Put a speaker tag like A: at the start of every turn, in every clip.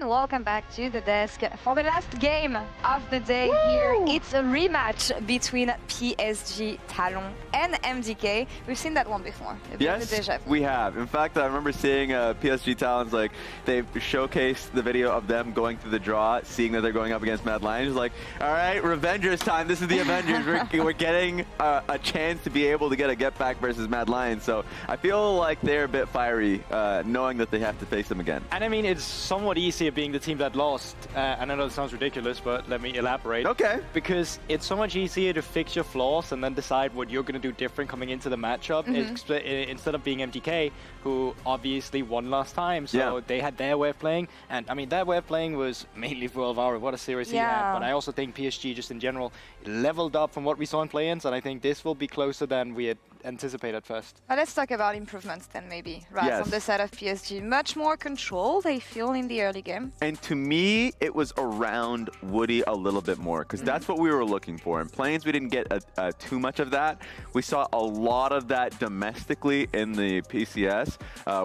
A: and welcome back to the desk for the last game of the day here. It's a rematch between PSG Talon and MDK. We've seen that one before.
B: Yes, we have. In fact, I remember seeing PSG Talon's, like, they've showcased the video of them going through the draw, seeing that they're going up against Mad Lions. Like, all right, Revengers time. This is the Avengers. We're getting a chance to be able to get a get back versus Mad Lions. So I feel like they're a bit fiery, knowing that they have to face them again.
C: And I mean, it's somewhat easier being the team that lost. And I know it sounds ridiculous, but let me elaborate.
B: Okay.
C: Because it's so much easier to fix your flaws and then decide what you're going to do different coming into the matchup instead of being MDK, who obviously won last time. So they had their way of playing. And I mean, their way of playing was mainly for Alvaro. What a series he had. But I also think PSG just in general leveled up from what we saw in play-ins. And I think this will be closer than we had anticipated first.
A: Let's talk about improvements then, maybe. Right, on the side of PSG. Much more control they feel in the early game.
B: And to me, it was around Woody a little bit more, because that's what we were looking for. In planes, we didn't get too much of that. We saw a lot of that domestically in the PCS,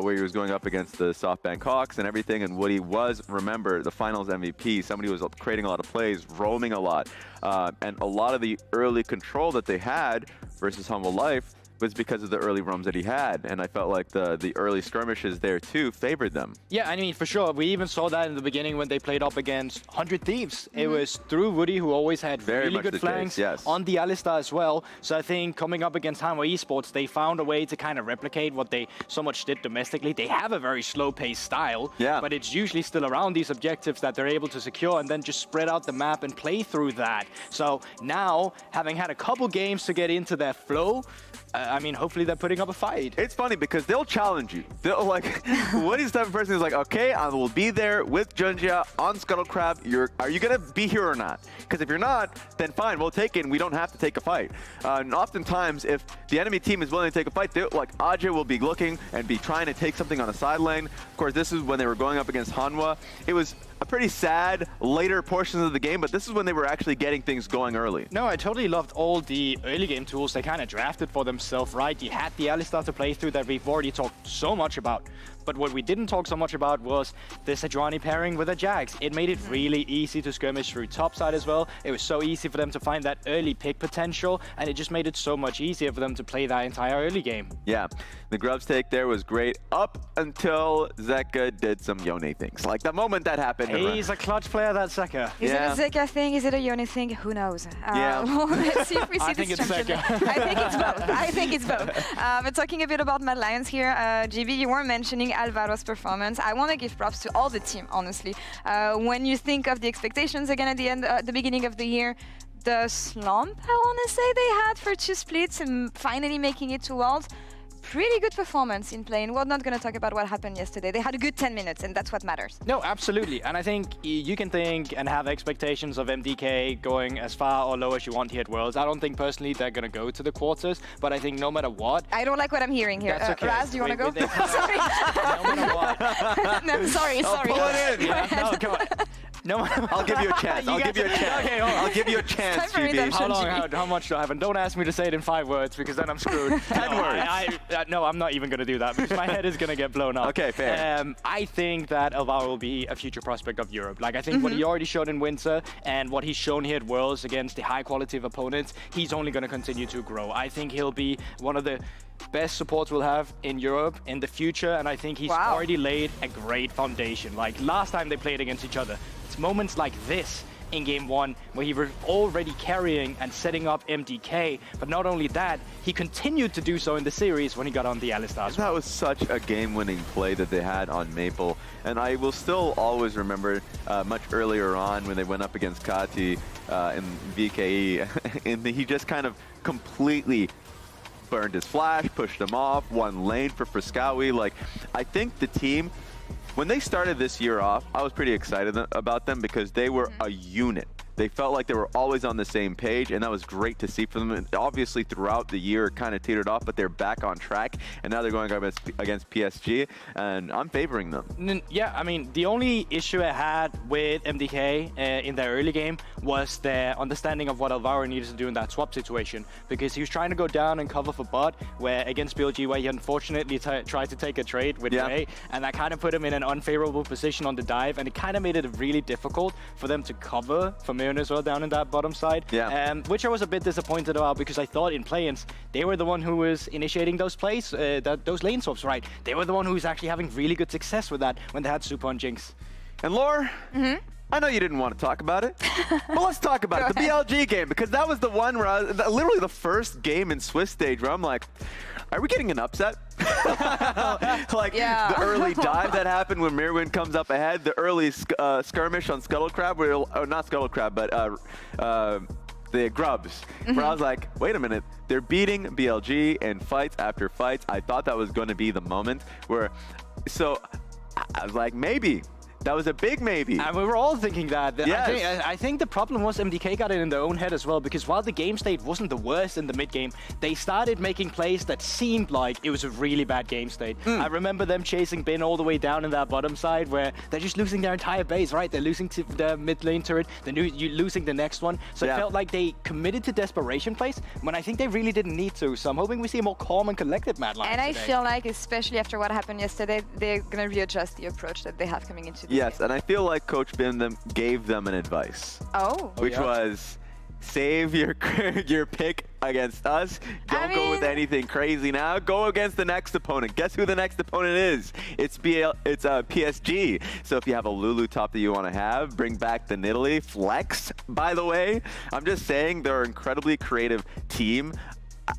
B: where he was going up against the SoftBank Hawks and everything, and Woody was, remember, the finals MVP. Somebody was creating a lot of plays, roaming a lot, and a lot of the early control that they had versus Humble Life was because of the early roams that he had, and I felt like the early skirmishes there too favored them.
C: Yeah, I mean, for sure. We even saw that in the beginning when they played up against 100 Thieves. It was through Woody, who always had really good flanks on the Alistar as well. So I think coming up against Hanwha Esports, they found a way to kind of replicate what they so much did domestically. They have a very slow-paced style, but it's usually still around these objectives that they're able to secure and then just spread out the map and play through that. So now, having had a couple games to get into their flow, I mean, hopefully they're putting up a fight.
B: It's funny because they'll challenge you. They'll like, Woody's the type of person who's like, okay, I will be there with JunJia on Scuttle Crab. Are you gonna be here or not? Because if you're not, then fine, we'll take it and we don't have to take a fight. And oftentimes, if the enemy team is willing to take a fight, like Azhi will be looking and be trying to take something on a side lane. Of course, this is when they were going up against Hanwha. It was a pretty sad later portions of the game, but this is when they were actually getting things going early.
C: No, I totally loved all the early game tools they kind of drafted for themselves, right? You had the Alistar to play through that we've already talked so much about. But what we didn't talk so much about was the Sejuani pairing with the Jags. It made it really easy to skirmish through topside as well. It was so easy for them to find that early pick potential, and it just made it so much easier for them to play that entire early game. Yeah,
B: the Grubs take there was great up until Zeka did some Yone things. Like the moment that happened.
C: He's a clutch player, that Zeka.
A: Is it a Zeka thing? Is it a Yone thing? Who knows? Well, let's see if we see
C: I think it's Zeka.
A: I think it's both. I think it's both. But talking a bit about Mad Lions here, GB, you were mentioning Alvaro's performance. I want to give props to all the team, honestly. When you think of the expectations again at the beginning of the year, the slump, I want to say, they had for 2 splits and finally making it to Worlds. Pretty good performance in playing. We're not going to talk about what happened yesterday. They had a good 10 minutes, and that's what matters.
C: No, absolutely. And I think you can think and have expectations of MDK going as far or low as you want here at Worlds. I don't think personally they're going to go to the quarters, but I think no matter what...
A: I don't like what I'm hearing here.
C: That's okay.
A: Raz, do you want to go? Sorry.
C: No matter what.
A: No, sorry.
B: Pull it in.
C: No, come on. No,
B: I'll give you a chance. I'll give you a chance.
C: Okay,
B: I'll give you a chance, GB.
C: How long? How much do I have? And don't ask me to say it in 5 words, because then I'm screwed.
B: 10 words.
C: No, I'm not even going to do that, because my head is going to get blown up.
B: Okay, fair.
C: I think that Alvaro will be a future prospect of Europe. Like, I think what he already showed in Winter and what he's shown here at Worlds against the high quality of opponents, he's only going to continue to grow. I think he'll be one of the best supports we'll have in Europe in the future, and I think he's already laid a great foundation. Like last time they played against each other, it's moments like this in game 1 where he was already carrying and setting up MDK, but not only that, he continued to do so in the series when he got on the Alistar.
B: That was such a game-winning play that they had on Maple, and I will still always remember much earlier on when they went up against Kati in VKE, and he just kind of completely burned his flash, pushed him off, one lane for Fresskowy. Like, I think the team, when they started this year off, I was pretty excited about them because they were a unit. They felt like they were always on the same page, and that was great to see from them. And obviously, throughout the year, it kind of teetered off, but they're back on track, and now they're going up against PSG, and I'm favoring them.
C: Yeah, I mean, the only issue I had with MDK in their early game was their understanding of what Alvaro needed to do in that swap situation, because he was trying to go down and cover for bot, where against PSG, where he unfortunately tried to take a trade with Ray, and that kind of put him in an unfavorable position on the dive, and it kind of made it really difficult for them to cover for Myrwn as well down in that bottom side, which I was a bit disappointed about, because I thought in play-ins, they were the one who was initiating those plays, those lane swaps, right? They were the one who was actually having really good success with that when they had Supa and Jinx.
B: And Laura, I know you didn't want to talk about it, but let's talk about it. The BLG game, because that was the one where literally the first game in Swiss stage where I'm like, are we getting an upset? The early dive that happened when Myrwn comes up ahead, the early skirmish on Scuttle Crab, not Scuttle Crab, but the Grubs, where I was like, wait a minute, they're beating BLG in fights after fights. I thought that was going to be the moment where, so I was like, maybe. That was a big maybe.
C: And we were all thinking that.
B: Yes.
C: I think the problem was MDK got it in their own head as well, because while the game state wasn't the worst in the mid game, they started making plays that seemed like it was a really bad game state. I remember them chasing Bin all the way down in that bottom side, where they're just losing their entire base, right? They're losing to the mid lane turret, they're losing the next one. So it felt like they committed to desperation plays, when I think they really didn't need to. So I'm hoping we see a more calm and collected Mad Lions
A: And I
C: today.
A: feel like, especially after what happened yesterday, they're going to readjust the approach that they have coming into this
B: Yes,
A: game.
B: and I feel like Coach Bin gave them an advice. Which was, save your pick against us. Don't go with anything crazy now. Go against the next opponent. Guess who the next opponent is? It's PSG. So if you have a Lulu top that you want to have, bring back the Nidalee. Flex, by the way. I'm just saying they're an incredibly creative team.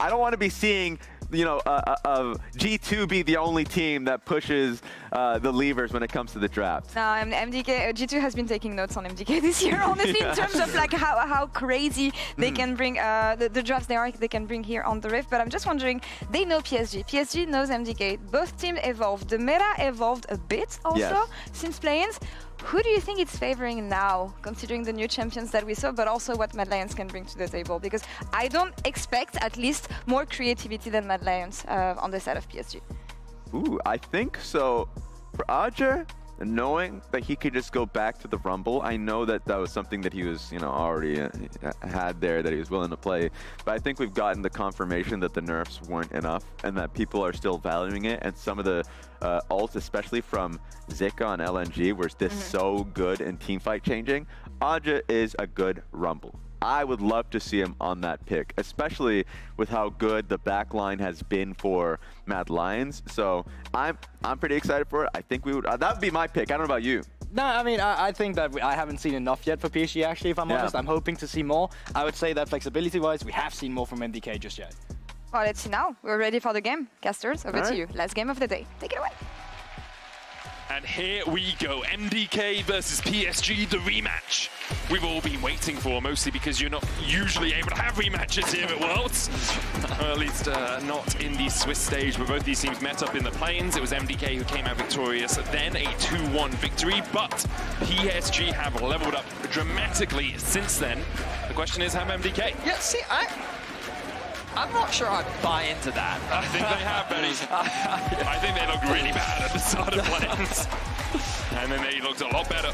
B: I don't want to be seeing G2 be the only team that pushes the levers when it comes to the draft.
A: No, MDK, G2 has been taking notes on MDK this year, honestly, in terms of like how crazy they can bring the drafts they can bring here on the Rift. But I'm just wondering, they know PSG. PSG knows MDK. Both teams evolved. The meta evolved a bit also since play-ins. Who do you think it's favoring now, considering the new champions that we saw, but also what Mad Lions can bring to the table? Because I don't expect at least more creativity than Mad Lions on the side of PSG.
B: Ooh, I think so. For Azhi, knowing that he could just go back to the Rumble, I know that that was something that he was, already had there, that he was willing to play. But I think we've gotten the confirmation that the nerfs weren't enough and that people are still valuing it. And some of the ults, especially from Zika on LNG, were just so good in teamfight changing. Azhi is a good Rumble. I would love to see him on that pick, especially with how good the backline has been for Mad Lions. So I'm pretty excited for it. I think we would. That would be my pick. I don't know about you.
C: No, I mean, I think that I haven't seen enough yet for PSG, actually, if I'm honest. I'm hoping to see more. I would say that flexibility-wise, we have seen more from MDK just yet.
A: Well, let's see now. We're ready for the game. Casters, over to you. Last game of the day. Take it away.
D: And here we go, MDK versus PSG, the rematch we've all been waiting for, mostly because you're not usually able to have rematches here at Worlds. Or at least not in the Swiss stage, but both these teams met up in the plains. It was MDK who came out victorious, then a 2-1 victory, but PSG have leveled up dramatically since then. The question is, have MDK?
E: Yeah, see, I'm not sure I buy into that.
D: I think they have, Benny. I think they looked really bad at the start of plains. And then they looked a lot better.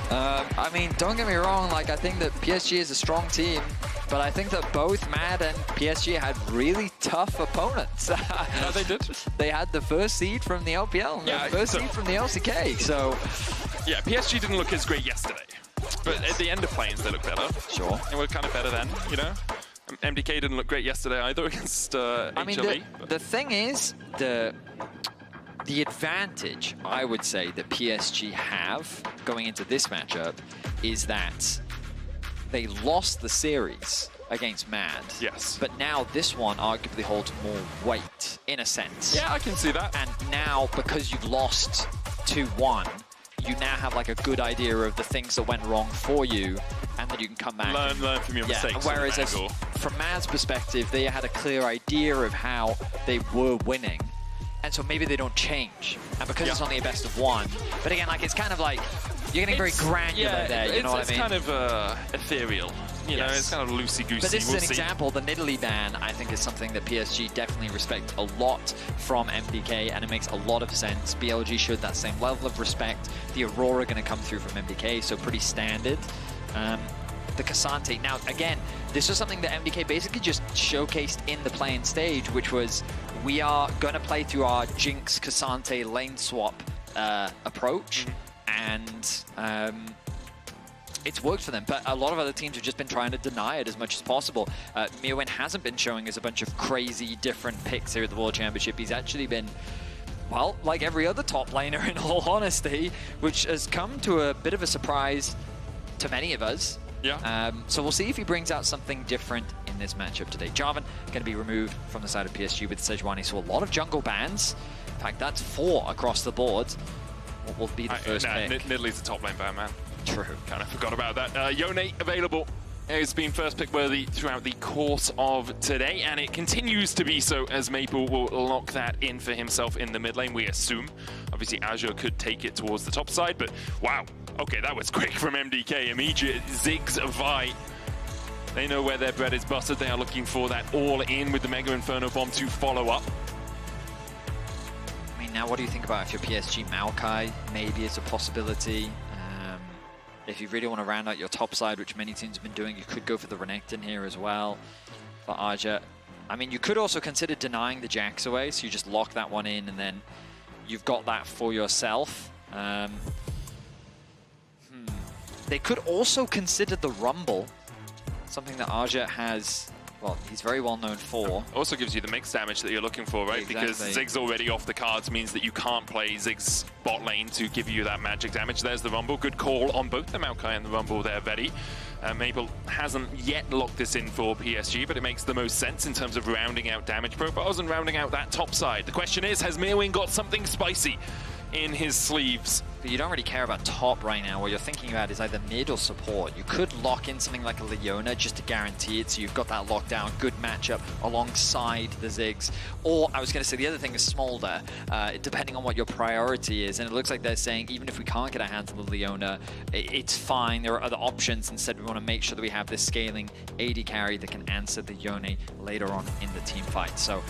E: I mean, don't get me wrong, like, I think that PSG is a strong team, but I think that both Mad and PSG had really tough opponents.
D: No, they did.
E: They had the first seed from the LPL and the first seed from the LCK, so...
D: Yeah, PSG didn't look as great yesterday, but at the end of plains, they looked better.
E: Sure.
D: They were kind of better then, MDK didn't look great yesterday either against HLE.
E: I mean, the thing is, the advantage, I would say, that PSG have going into this matchup is that they lost the series against Mad.
D: Yes.
E: But now this one arguably holds more weight, in a sense.
D: Yeah, I can see that.
E: And now, because you've lost 2-1, you now have like a good idea of the things that went wrong for you, and then you can come back.
D: Learn from your mistakes.
E: Whereas from Mad's perspective, they had a clear idea of how they were winning. And so maybe they don't change. And because it's only a best of one. But again, like, it's kind of like, You're getting very granular there, you know what I mean?
D: It's kind of ethereal. You know, it's kind of loosey-goosey.
E: But this is an example. The Nidalee ban, I think, is something that PSG definitely respect a lot from MDK, and it makes a lot of sense. BLG showed that same level of respect. The Aurora going to come through from MDK, so pretty standard. The Kai'Sa. Now, again, this was something that MDK basically just showcased in the playing stage, which was we are going to play through our Jinx Kai'Sa lane swap approach, and it's worked for them, but a lot of other teams have just been trying to deny it as much as possible. Myrwn hasn't been showing us a bunch of crazy different picks here at the World Championship. He's actually been, well, like every other top laner in all honesty, which has come to a bit of a surprise to many of us.
D: Yeah.
E: So we'll see if he brings out something different in this matchup today. Jarvan going to be removed from the side of PSG with Sejuani, so a lot of jungle bans. In fact, that's 4 across the board. What will be the first pick?
D: Nidalee's the top lane ban, man.
E: True.
D: Kind of forgot about that. Yone available. It's been first pick worthy throughout the course of today, and it continues to be so as Maple will lock that in for himself in the mid lane, we assume. Obviously, Azure could take it towards the top side, but wow. Okay, that was quick from MDK. Immediate Ziggs Vi. They know where their bread is buttered. They are looking for that all-in with the Mega Inferno Bomb to follow up.
E: I mean, now what do you think about if you're PSG? Maokai maybe is a possibility. If you really want to round out your top side, which many teams have been doing, you could go for the Renekton here as well for Azhi. I mean, you could also consider denying the Jax away, so you just lock that one in and then you've got that for yourself. They could also consider the Rumble, something that Azhi has, well, he's very well known for.
D: Also gives you the mix damage that you're looking for, right?
E: Exactly.
D: Because Ziggs already off the cards means that you can't play Ziggs bot lane to give you that magic damage. There's the Rumble. Good call on both the Maokai and the Rumble there, Vedi. Maple hasn't yet locked this in for PSG, but it makes the most sense in terms of rounding out damage profiles and rounding out that top side. The question is, has Myrwn got something spicy in his sleeves?
E: But you don't really care about top right now. What you're thinking about is either mid or support. You could lock in something like a Leona just to guarantee it, so you've got that lockdown, good matchup alongside the Ziggs. Or, I was going to say, the other thing is Smolder, depending on what your priority is. And it looks like they're saying, even if we can't get our hands on the Leona, it's fine. There are other options. Instead, we want to make sure that we have this scaling AD carry that can answer the Yone later on in the team fight. So,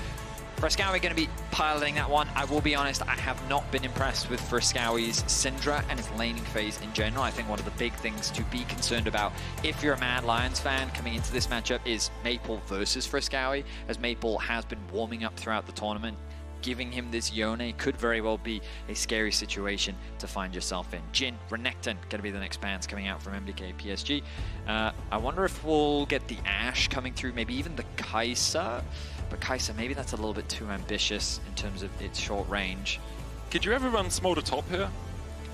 E: Fresskowy going to be piloting that one. I will be honest, I have not been impressed with Fresskowy's Syndra and his laning phase in general. I think one of the big things to be concerned about if you're a Mad Lions fan coming into this matchup is Maple versus Fresskowy, as Maple has been warming up throughout the tournament. Giving him this Yone could very well be a scary situation to find yourself in. Jhin, Renekton, going to be the next bans coming out from MDK PSG. I wonder if we'll get the Ashe coming through, maybe even the Kai'Sa. But Kai'Sa, maybe that's a little bit too ambitious in terms of its short range.
D: Could you ever run Smolder top here?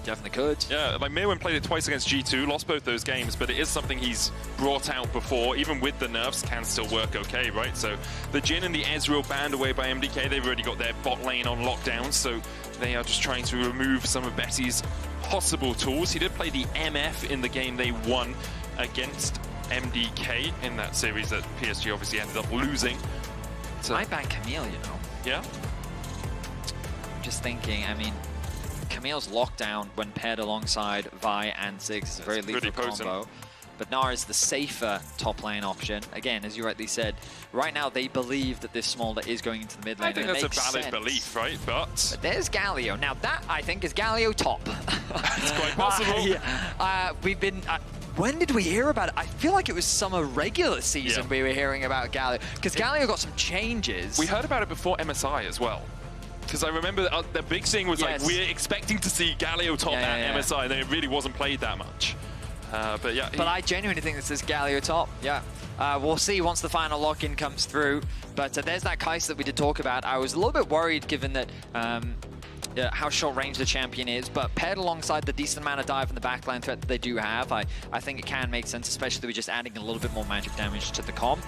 E: Definitely could.
D: Yeah, like Myrwn played it twice against G2, lost both those games, but it is something he's brought out before. Even with the nerfs, can still work okay, right? So the Jhin and the Ezreal banned away by MDK. They've already got their bot lane on lockdown, so they are just trying to remove some of Betty's possible tools. He did play the MF in the game they won against MDK in that series that PSG obviously ended up losing. So,
E: I ban Camille, you know.
D: Yeah?
E: Just thinking, I mean, Camille's lockdown when paired alongside Vi and Ziggs is a very lethal combo. But Nara is the safer top lane option. Again, as you rightly said, right now they believe that this Smolder is going into the mid lane.
D: I think that's a valid belief, right? But
E: there's Galio. Now that, I think, is Galio top.
D: It's quite possible.
E: We've been... when did we hear about it? I feel like it was summer regular season we were hearing about Galio. Because Galio got some changes.
D: We heard about it before MSI as well. Because I remember the big thing was like, we're expecting to see Galio top at MSI, and then it really wasn't played that much. But yeah.
E: But I genuinely think this is Galio top, we'll see once the final lock-in comes through. But there's that Kai'Sa that we did talk about. I was a little bit worried given that how short range the champion is, but paired alongside the decent amount of dive in the backline threat that they do have, I think it can make sense, especially with just adding a little bit more magic damage to the comp.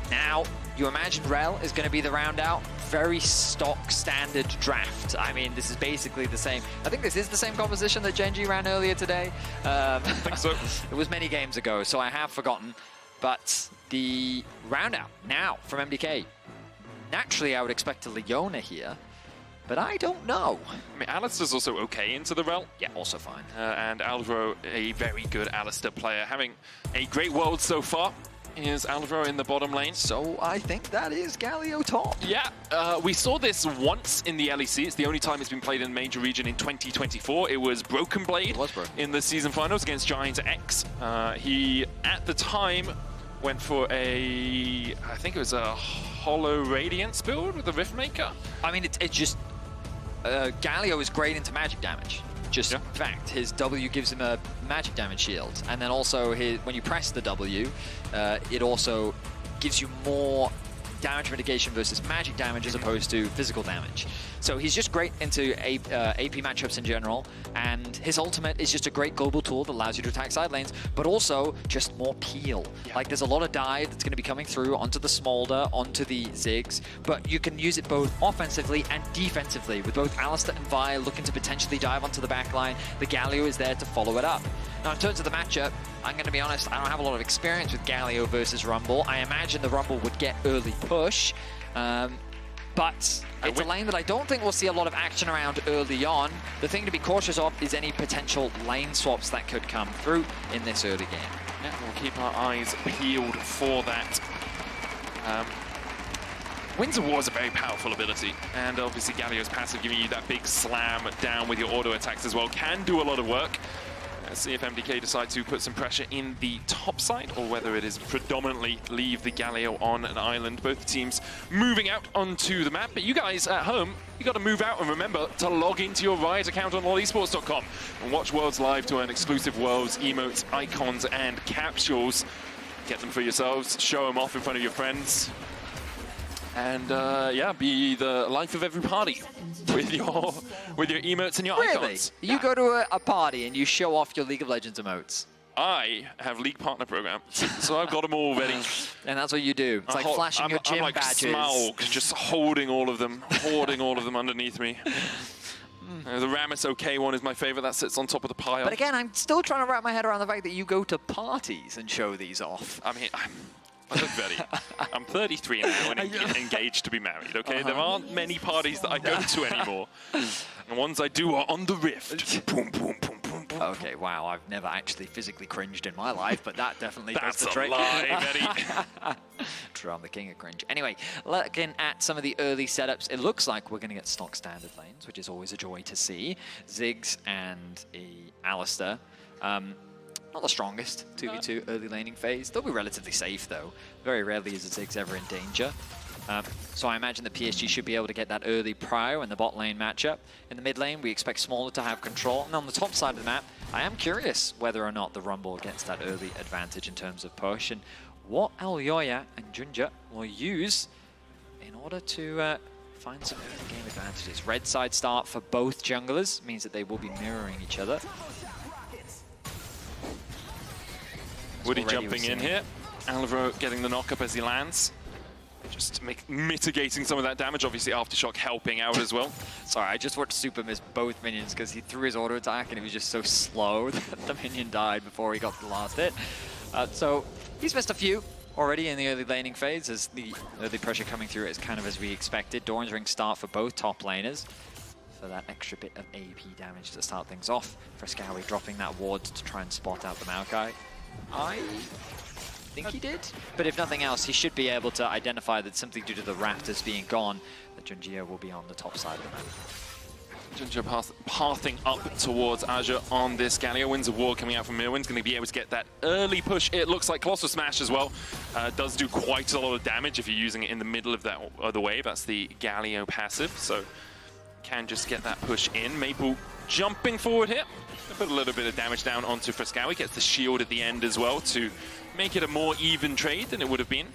E: Now, you imagine Rell is going to be the round out. Very stock standard draft. I mean, this is basically the same. I think this is the same composition that JunJia ran earlier today.
D: I think so.
E: It was many games ago, so I have forgotten. But the round out now from MDK. Naturally, I would expect a Leona here. but I don't know.
D: I mean, Alistar's also okay into the Rell.
E: Yeah, also fine.
D: And Alvaro, a very good Alistar player, having a great world so far. Is Alvaro in the bottom lane.
E: So I think that is Galio top.
D: Yeah, we saw this once in the LEC. It's the only time it's been played in major region in 2024. It was Broken Blade in the season finals against Giant X. He, at the time, went for I think it was a Hollow Radiance build with the Riftmaker.
E: I mean, it's just, Galio is great into magic damage. Just fact, his W gives him a magic damage shield, and then also when you press the W, it also gives you more damage mitigation versus magic damage as opposed to physical damage. So he's just great into AP matchups in general, and his ultimate is just a great global tool that allows you to attack side lanes, but also just more peel. Like, there's a lot of dive that's going to be coming through onto the Smolder, onto the Ziggs, but you can use it both offensively and defensively, with both Alistar and Vi looking to potentially dive onto the backline. The Galio is there to follow it up. Now, in terms of the matchup, I'm going to be honest, I don't have a lot of experience with Galio versus Rumble. I imagine the Rumble would get early push, but it's a lane that I don't think we'll see a lot of action around early on. The thing to be cautious of is any potential lane swaps that could come through in this early game.
D: Yeah, we'll keep our eyes peeled for that. Winds of War is a very powerful ability, and obviously Galio's passive giving you that big slam down with your auto attacks as well can do a lot of work. Let's see if MDK decide to put some pressure in the top side, or whether it is predominantly leave the Galio on an island. Both teams moving out onto the map, but you guys at home, you got to move out and remember to log into your Riot account on allesports.com and watch Worlds live to earn exclusive Worlds, emotes, icons, and capsules. Get them for yourselves, show them off in front of your friends, and yeah, be the life of every party with your emotes and your icons.
E: You go to a party and you show off your League of Legends emotes.
D: I have League Partner Program, so I've got them all ready.
E: And that's what you do. It's like flashing your gym badges.
D: I'm like Smaug, just holding all of them, hoarding all of them underneath me. The Rammus OK one is my favorite. That sits on top of the pile.
E: But again, I'm still trying to wrap my head around the fact that you go to parties and show these off.
D: I mean, I look very... I'm 33 now and engaged to be married, okay? There aren't many parties that I go to anymore. The ones I do are on the Rift. Boom, boom, boom, boom, boom.
E: Okay, wow, I've never actually physically cringed in my life, but that definitely does the
D: That's
E: trick.
D: a lie, Eddie.
E: True, I'm the king of cringe. Anyway, looking at some of the early setups, it looks like we're going to get stock standard lanes, which is always a joy to see. Ziggs and Alistar. Not the strongest 2v2 early laning phase. They'll be relatively safe, though. Very rarely is a Ziggs ever in danger. So I imagine that PSG should be able to get that early prio in the bot lane matchup. In the mid lane, we expect Smolder to have control. And on the top side of the map, I am curious whether or not the Rumble gets that early advantage in terms of push, and what Elyoya and JunJia will use in order to find some early game advantages. Red side start for both junglers means that they will be mirroring each other.
D: Woody jumping in here. Alvaro getting the knock up as he lands. Just mitigating some of that damage. Obviously, Aftershock helping out as well.
E: Sorry, I just watched Supa miss both minions because he threw his auto attack and it was just so slow that the minion died before he got the last hit. So he's missed a few already in the early laning phase, as the early pressure coming through is kind of as we expected. Doran's Ring start for both top laners for that extra bit of AP damage to start things off. Fresskowy dropping that ward to try and spot out the Maokai. I think he did, but if nothing else, he should be able to identify that simply due to the Raptors being gone, that JunJia will be on the top side of the map.
D: JunJia pathing up towards Azhi on this Galio. Winds of War coming out from Myrwn's going to be able to get that early push. It looks like Colossal Smash as well. Does do quite a lot of damage if you're using it in the middle of that other wave. That's the Galio passive, so can just get that push in. Maple jumping forward here. Put a little bit of damage down onto Fresskowy. Gets the shield at the end as well to make it a more even trade than it would have been.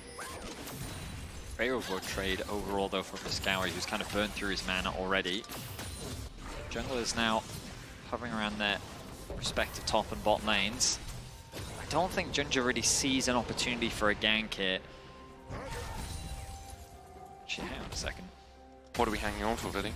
E: Favorable trade overall, though, for Fresskowy, who's kind of burned through his mana already. Jungle is now hovering around their respective top and bot lanes. I don't think JunJia really sees an opportunity for a gank here. Actually, hang on a second.
D: What are we hanging on for, Vinny?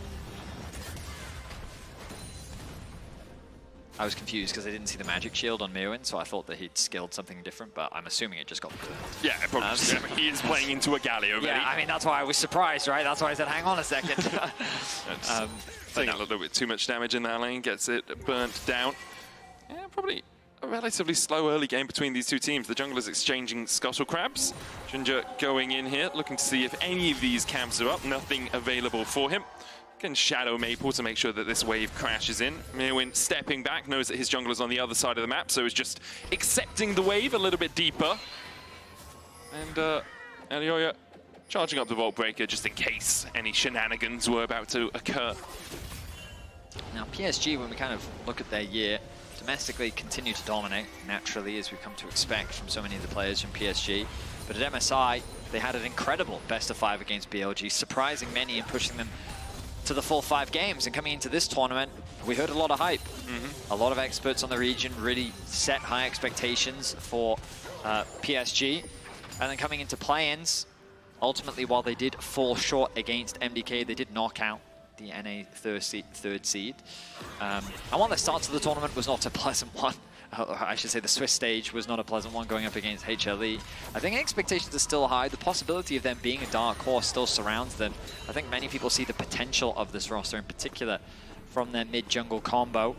E: I was confused because I didn't see the magic shield on Myrwn, so I thought that he'd skilled something different, but I'm assuming it just got burned.
D: Yeah, probably. Yeah, he is playing into a Galio.
E: Yeah, I mean, that's why I was surprised, right? That's why I said, hang on a second.
D: Taking a little bit too much damage in that lane, gets it burnt down. Yeah, probably a relatively slow early game between these two teams. The junglers exchanging scuttle crabs. JunJia going in here, looking to see if any of these camps are up. Nothing available for him. Can shadow Maple to make sure that this wave crashes in. Myrwn stepping back, knows that his jungler's on the other side of the map, so is just accepting the wave a little bit deeper. And Elyoya charging up the Vault Breaker just in case any shenanigans were about to occur.
E: Now PSG, when we kind of look at their year, domestically continue to dominate, naturally, as we've come to expect from so many of the players from PSG. But at MSI, they had an incredible best-of-5 against BLG, surprising many and pushing them to the full 5 games. And coming into this tournament, we heard a lot of hype. A lot of experts on the region really set high expectations for PSG. And then coming into play-ins, ultimately, while they did fall short against MDK, they did knock out the NA third seed. And while the start to the tournament was not a pleasant one, or I should say the Swiss stage was not a pleasant one going up against HLE, I think expectations are still high. The possibility of them being a dark horse still surrounds them. I think many people see the potential of this roster, in particular from their mid-jungle combo.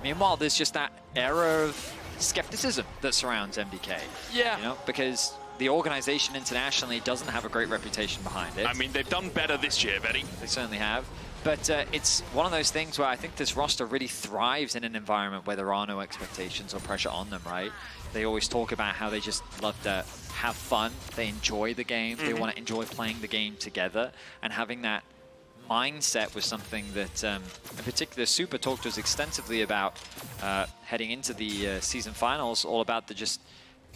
E: Meanwhile, there's just that era of skepticism that surrounds MDK.
D: Yeah.
E: You know, because the organization internationally doesn't have a great reputation behind it.
D: I mean, they've done better this year, Betty.
E: They certainly have. But it's one of those things where I think this roster really thrives in an environment where there are no expectations or pressure on them, right? They always talk about how they just love to have fun. They enjoy the game. They want to enjoy playing the game together. And having that mindset was something that, in particular, Supa talked to us extensively about heading into the season finals, all about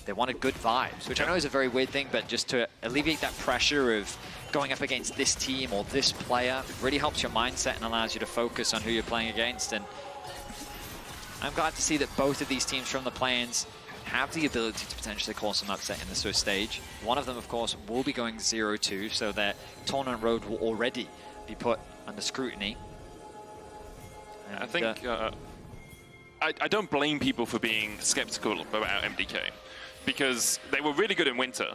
E: they wanted good vibes, which I know is a very weird thing, but just to alleviate that pressure of going up against this team or this player, it really helps your mindset and allows you to focus on who you're playing against. And I'm glad to see that both of these teams from the play-ins have the ability to potentially cause some upset in the Swiss stage. One of them, of course, will be going 0-2, so their tournament road will already be put under scrutiny. And
D: I think I don't blame people for being skeptical about MDK, because they were really good in winter,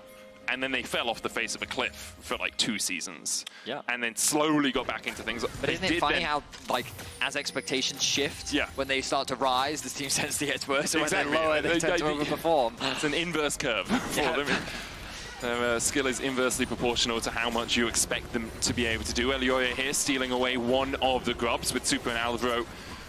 D: and then they fell off the face of a cliff for like 2 seasons.
E: Yeah.
D: And then slowly got back into things.
E: But isn't it funny how, like, as expectations shift, when they start to rise, the team tends to get worse, and when they lower, they tend to overperform.
D: It's an inverse curve for them. Their skill is inversely proportional to how much you expect them to be able to do. Elyoya here stealing away one of the grubs with Supa and Alvaro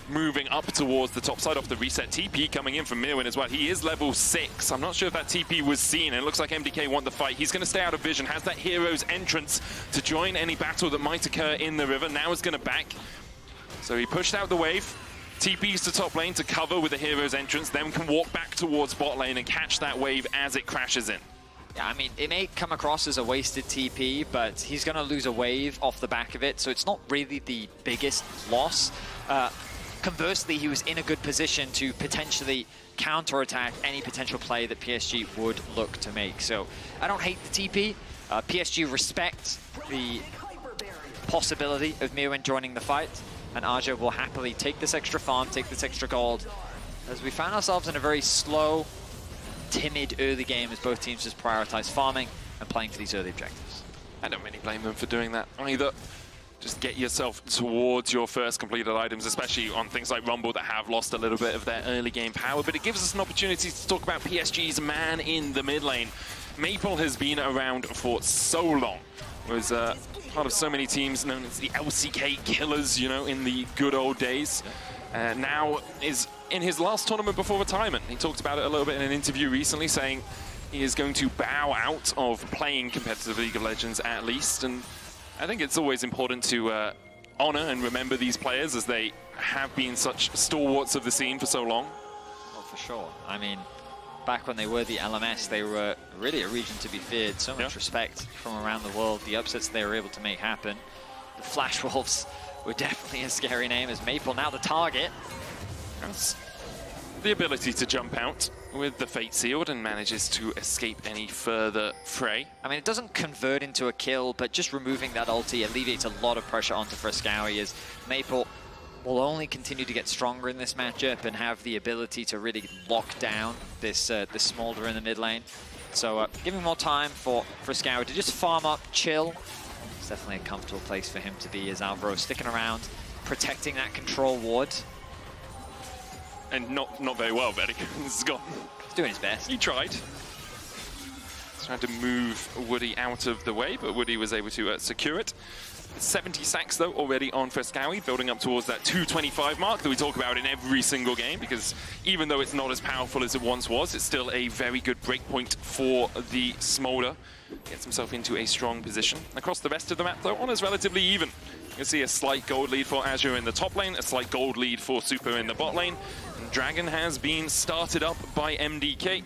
D: moving up towards the top side off the reset. TP coming in from Myrwn as well. He is level 6. I'm not sure if that TP was seen. It looks like MDK want the fight. He's going to stay out of vision. Has that hero's entrance to join any battle that might occur in the river. Now is going to back. So he pushed out the wave. TPs to top lane to cover with the hero's entrance. Then can walk back towards bot lane and catch that wave as it crashes in.
E: Yeah, I mean, it may come across as a wasted TP, but he's going to lose a wave off the back of it. So it's not really the biggest loss. Conversely, he was in a good position to potentially counterattack any potential play that PSG would look to make. So I don't hate the TP. PSG respect the possibility of Myrwn joining the fight, and Azhi will happily take this extra farm, take this extra gold, as we found ourselves in a very slow, timid early game as both teams just prioritize farming and playing for these early objectives.
D: I don't really blame them for doing that either. Just get yourself towards your first completed items, especially on things like Rumble that have lost a little bit of their early game power. But it gives us an opportunity to talk about PSG's man in the mid lane. Maple has been around for so long. Was part of so many teams known as the LCK Killers, you know, in the good old days. Now is in his last tournament before retirement. He talked about it a little bit in an interview recently, saying he is going to bow out of playing competitive League of Legends at least. And I think it's always important to honor and remember these players, as they have been such stalwarts of the scene for so long.
E: Well, for sure. I mean, back when they were the LMS, they were really a region to be feared. So much respect from around the world. The upsets they were able to make happen. The Flash Wolves were definitely a scary name, as Maple now the target.
D: That's the ability to jump out with the Fate Sealed and manages to escape any further fray.
E: I mean, it doesn't convert into a kill, but just removing that ulti alleviates a lot of pressure onto Fresskowy, as Maple will only continue to get stronger in this matchup and have the ability to really lock down this this Smolder in the mid lane. So giving more time for Fresskowy to just farm up, chill. It's definitely a comfortable place for him to be as Alvaro sticking around, protecting that control ward.
D: And not very well, Betty. He's gone.
E: He's doing his best.
D: He tried. Tried to move Woody out of the way, but Woody was able to secure it. 70 sacks, though, already on Fresskowy, building up towards that 225 mark that we talk about in every single game, because even though it's not as powerful as it once was, it's still a very good breakpoint for the Smolder. Gets himself into a strong position. Across the rest of the map, though, on is relatively even. You can see a slight gold lead for Azhi in the top lane, a slight gold lead for Supa in the bot lane. And Dragon has been started up by MDK.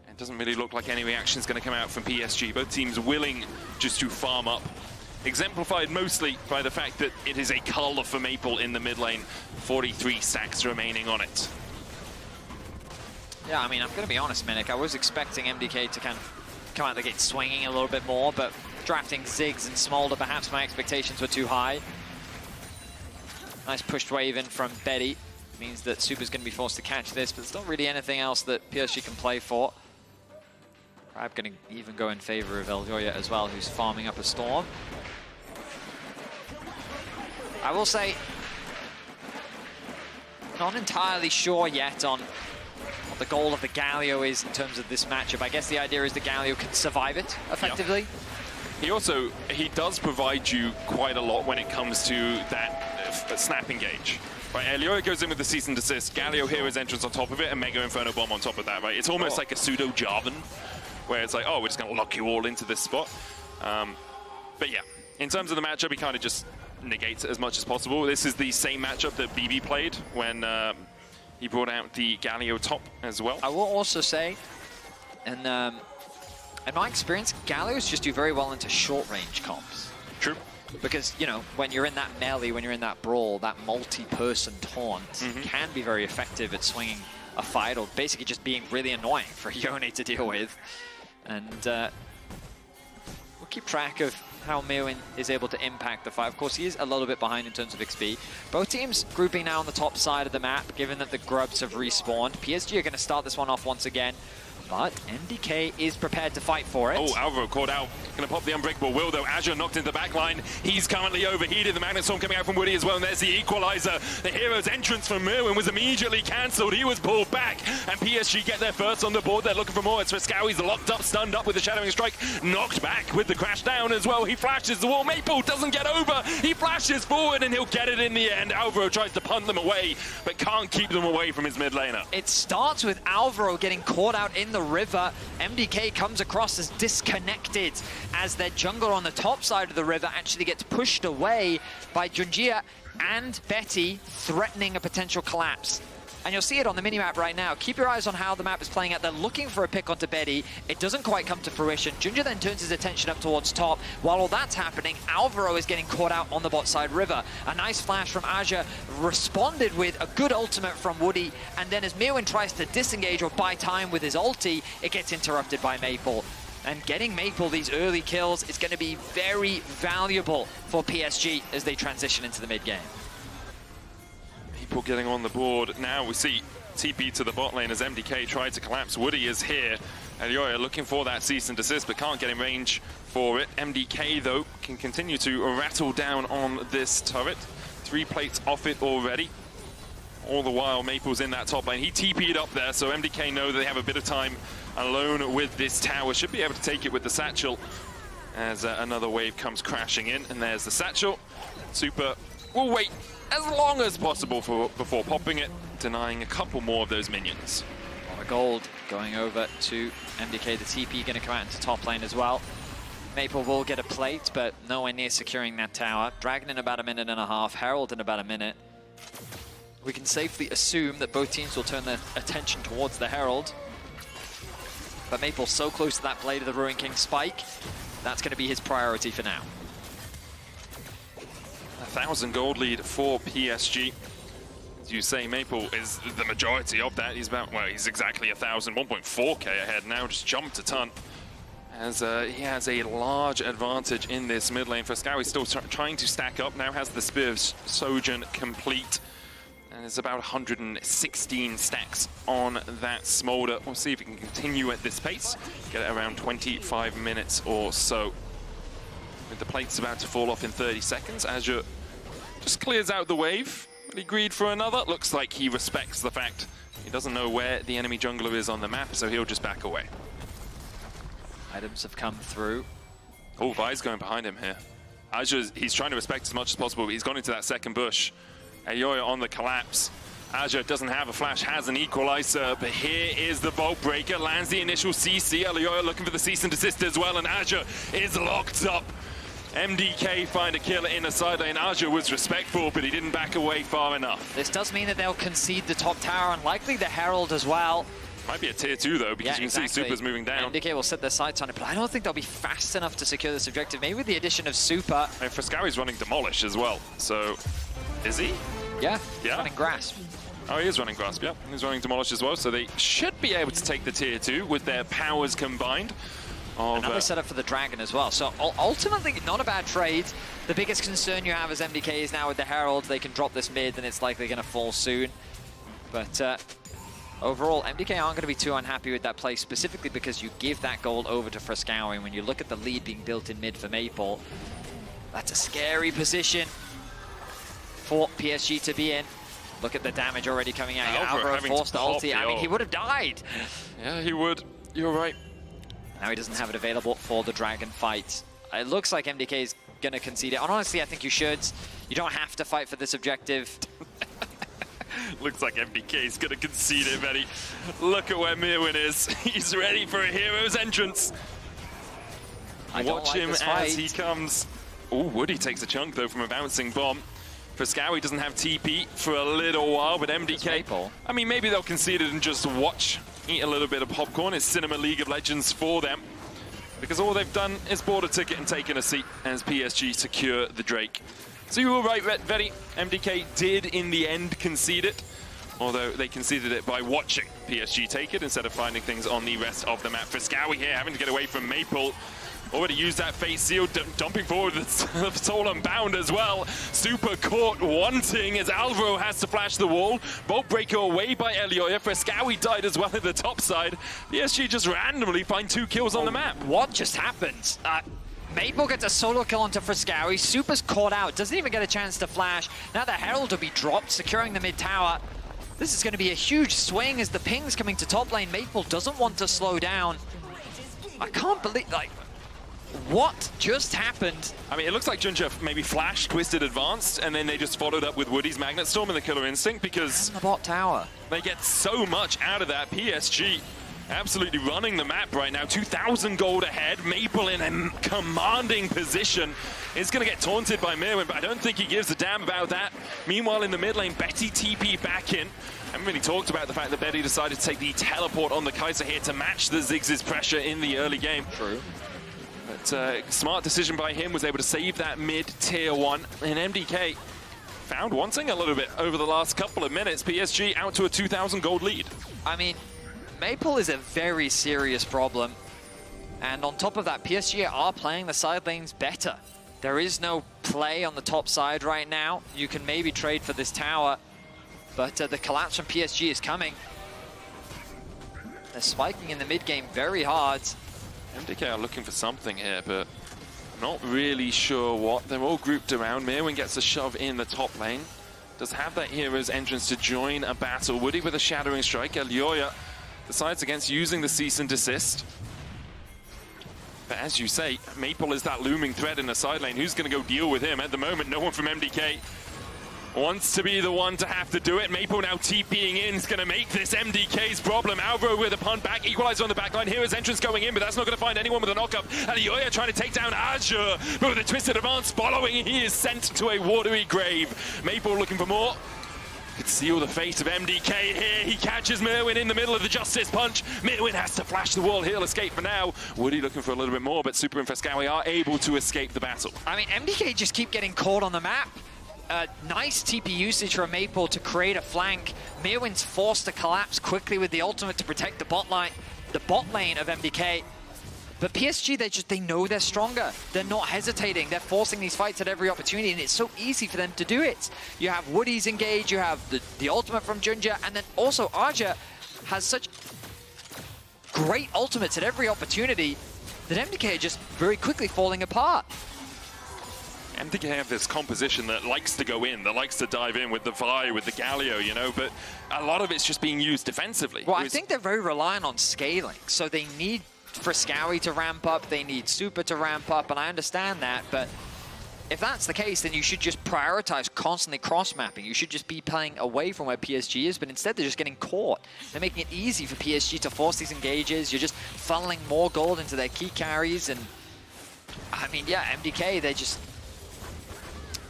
D: It doesn't really look like any reaction is going to come out from PSG. Both teams willing just to farm up. Exemplified mostly by the fact that it is a color for Maple in the mid lane. 43 sacks remaining on it.
E: Yeah, I mean, I'm going to be honest, Minik. I was expecting MDK to kind of come out the gate swinging a little bit more, but drafting Ziggs and Smolder, perhaps my expectations were too high. Nice pushed wave in from Betty. Means that Supa's going to be forced to catch this, but there's not really anything else that PSG can play for. Crab going to even go in favor of Elyoya as well, who's farming up a storm. I will say, not entirely sure yet on what the goal of the Galio is in terms of this matchup. I guess the idea is the Galio can survive it effectively.
D: Yeah. He does provide you quite a lot when it comes to that snap engage. Right, Elyoya goes in with the cease and desist, Galio hero's entrance on top of it, and Mega Inferno Bomb on top of that, right? It's almost like a pseudo Jarvan, where it's like, oh, we're just going to lock you all into this spot. But yeah, in terms of the matchup, he kind of just negates it as much as possible. This is the same matchup that BB played when he brought out the Galio top as well.
E: I will also say, and in my experience, Galios just do very well into short-range comps.
D: True.
E: Because, you know, when you're in that melee, when you're in that brawl, that multi-person taunt can be very effective at swinging a fight, or basically just being really annoying for Yone to deal with. And we'll keep track of how Myrwn is able to impact the fight. Of course, he is a little bit behind in terms of XP. Both teams grouping now on the top side of the map, given that the Grubs have respawned. PSG are going to start this one off once again, but MDK is prepared to fight for it.
D: Oh, Alvaro caught out. Going to pop the Unbreakable Will, though. Azhi knocked into the back line. He's currently overheated. The Magnet Storm coming out from Woody as well, and there's the Equalizer. The hero's entrance from Myrwn was immediately cancelled. He was pulled back, and PSG get their first on the board. They're looking for more. It's Fresskowy's locked up, stunned up with the Shadowing Strike. Knocked back with the crash down as well. He flashes the wall. Maple doesn't get over. He flashes forward, and he'll get it in the end. Alvaro tries to punt them away, but can't keep them away from his mid laner.
E: It starts with Alvaro getting caught out in the river. MDK comes across as disconnected as their jungler on the top side of the river actually gets pushed away by JunJia and Betty, threatening a potential collapse. And you'll see it on the minimap right now. Keep your eyes on how the map is playing out. They're looking for a pick onto Betty. It doesn't quite come to fruition. JunJia then turns his attention up towards top. While all that's happening, Alvaro is getting caught out on the bot side river. A nice flash from Azhi, responded with a good ultimate from Woody, and then as Myrwn tries to disengage or buy time with his ulti, it gets interrupted by Maple. And getting Maple these early kills is going to be very valuable for PSG as they transition into the mid-game.
D: People getting on the board. Now we see TP to the bot lane as MDK tried to collapse. Woody is here. Elyoya looking for that cease and desist, but can't get in range for it. MDK, though, can continue to rattle down on this turret. 3 plates off it already. All the while, Maple's in that top lane. He TP'd up there, so MDK know that they have a bit of time alone with this tower. Should be able to take it with the satchel as another wave comes crashing in. And there's the satchel. Supa will wait as long as possible before popping it, denying a couple more of those minions.
E: A lot of gold going over to MDK. The TP going to come out into top lane as well. Maple will get a plate, but nowhere near securing that tower. Dragon in about a minute and a half, Herald in about a minute. We can safely assume that both teams will turn their attention towards the Herald. But Maple so close to that Blade of the Ruin King spike, that's going to be his priority for now.
D: 1,000 gold lead for PSG. As you say, Maple is the majority of that. He's about, well, he's exactly 1,000, 1.4k ahead now, just jumped a ton. as he has a large advantage in this mid lane. Fresskowy still trying to stack up, now has the Spear of Sojourn complete, and it's about 116 stacks on that Smolder. We'll see if he can continue at this pace, get it around 25 minutes or so. With the plates about to fall off in 30 seconds, Azhi just clears out the wave. He greed for another. Looks like he respects the fact he doesn't know where the enemy jungler is on the map, so he'll just back away.
E: Items have come through.
D: Oh, Vi's going behind him here. Azhi, he's trying to respect as much as possible, but he's gone into that second bush. Elyoya on the collapse. Azhi doesn't have a flash, has an equalizer, but here is the Bolt Breaker, lands the initial CC. Elyoya looking for the cease and desist as well, and Azhi is locked up. MDK find a kill in the side lane. Azhi was respectful, but he didn't back away far enough.
E: This does mean that they'll concede the top tower, and likely the Herald as well.
D: Might be a tier 2 though, because you can see Supa's moving down.
E: MDK will set their sights on it, but I don't think they'll be fast enough to secure this objective. Maybe with the addition of Supa.
D: And Fresskowy's running Demolish as well, so is he?
E: Yeah, he's running Grasp.
D: Oh, he is running Grasp, yeah. He's running Demolish as well, so they should be able to take the tier 2 with their powers combined.
E: Another setup for the Dragon as well. So ultimately, not a bad trade. The biggest concern you have as MDK is now with the Herald. They can drop this mid, and it's likely going to fall soon. But overall, MDK aren't going to be too unhappy with that play, specifically because you give that gold over to Fresskowy. And when you look at the lead being built in mid for Maple, that's a scary position for PSG to be in. Look at the damage already coming out. Alvaro forced the ulti. I mean, he would have died.
D: Yeah, he would. You're right.
E: Now he doesn't have it available for the Dragon fight. It looks like MDK is going to concede it. And honestly, I think you should. You don't have to fight for this objective.
D: Looks like MDK is going to concede it, Betty. Look at where Myrwn is. He's ready for a hero's entrance. Watch him as he comes. Oh, Woody takes a chunk, though, from a bouncing bomb. Fresskowy doesn't have TP for a little while, but MDK... I mean, maybe they'll concede it and just watch. Eat a little bit of popcorn. It's Cinema League of Legends for them, because all they've done is bought a ticket and taken a seat as PSG secure the Drake. So you were right, Vetty. MDK did in the end concede it, although they conceded it by watching PSG take it instead of finding things on the rest of the map. Fresskowy here having to get away from Maple. Already used that Fate Seal, dumping forward with Soul Unbound as well. Supa caught wanting as Alvaro has to flash the wall. Bolt Breaker away by Elyoya. Fresskowy died as well at the top side. PSG just randomly find 2 kills on the map.
E: What just happened? Maple gets a solo kill onto Fresskowy. Supa's caught out, doesn't even get a chance to flash. Now the Herald will be dropped, securing the mid tower. This is going to be a huge swing as the ping's coming to top lane. Maple doesn't want to slow down. I can't believe, like, what just happened?
D: I mean, it looks like JunJia maybe flashed, twisted, advanced, and then they just followed up with Woody's Magnet Storm and the Killer Instinct, because
E: the bot tower.
D: They get so much out of that. PSG absolutely running the map right now. 2,000 gold ahead. Maple in a commanding position. Is going to get taunted by Myrwn, but I don't think he gives a damn about that. Meanwhile, in the mid lane, Betty TP back in. I haven't really talked about the fact that Betty decided to take the teleport on the Kai'Sa here to match the Ziggs' pressure in the early game.
E: True.
D: But smart decision by him, was able to save that mid tier 1. And MDK found wanting a little bit over the last couple of minutes. PSG out to a 2,000 gold lead.
E: I mean, Maple is a very serious problem. And on top of that, PSG are playing the side lanes better. There is no play on the top side right now. You can maybe trade for this tower, but the collapse from PSG is coming. They're spiking in the mid game very hard.
D: MDK are looking for something here, but not really sure what. They're all grouped around. Myrwn gets a shove in the top lane. Does have that hero's entrance to join a battle. Woody with a Shattering Strike. Elyoya decides against using the cease and desist. But as you say, Maple is that looming threat in the side lane. Who's going to go deal with him? At the moment, no one from MDK wants to be the one to have to do it. Maple now TPing in is going to make this MDK's problem. Alvaro with a punt back, equalizer on the back line. Hero's entrance going in, but that's not going to find anyone with a knockup. Elyoya trying to take down Azhi, but with a twisted advance following, he is sent to a watery grave. Maple looking for more. Could seal the fate of MDK here. He catches Myrwn in the middle of the Justice Punch. Myrwn has to flash the wall. He'll escape for now. Woody looking for a little bit more, but Supa and Fresskowy are able to escape the battle.
E: I mean, MDK just keep getting caught on the map. Nice TP usage from Maple to create a flank. Myrwn's forced to collapse quickly with the ultimate to protect the bot lane of MDK. But PSG, they know they're stronger. They're not hesitating. They're forcing these fights at every opportunity, and it's so easy for them to do it. You have Woody's engaged, you have the ultimate from JunJia, and then also Azhi has such great ultimates at every opportunity that MDK are just very quickly falling apart.
D: MDK have this composition that likes to go in, that likes to dive in with the Vi, with the Galio, you know, but a lot of it's just being used defensively.
E: Well, I think they're very reliant on scaling, so they need Fresskowy to ramp up, they need Supa to ramp up, and I understand that, but if that's the case, then you should just prioritize constantly cross-mapping. You should just be playing away from where PSG is, but instead they're just getting caught. They're making it easy for PSG to force these engages. You're just funneling more gold into their key carries, and I mean, yeah, MDK,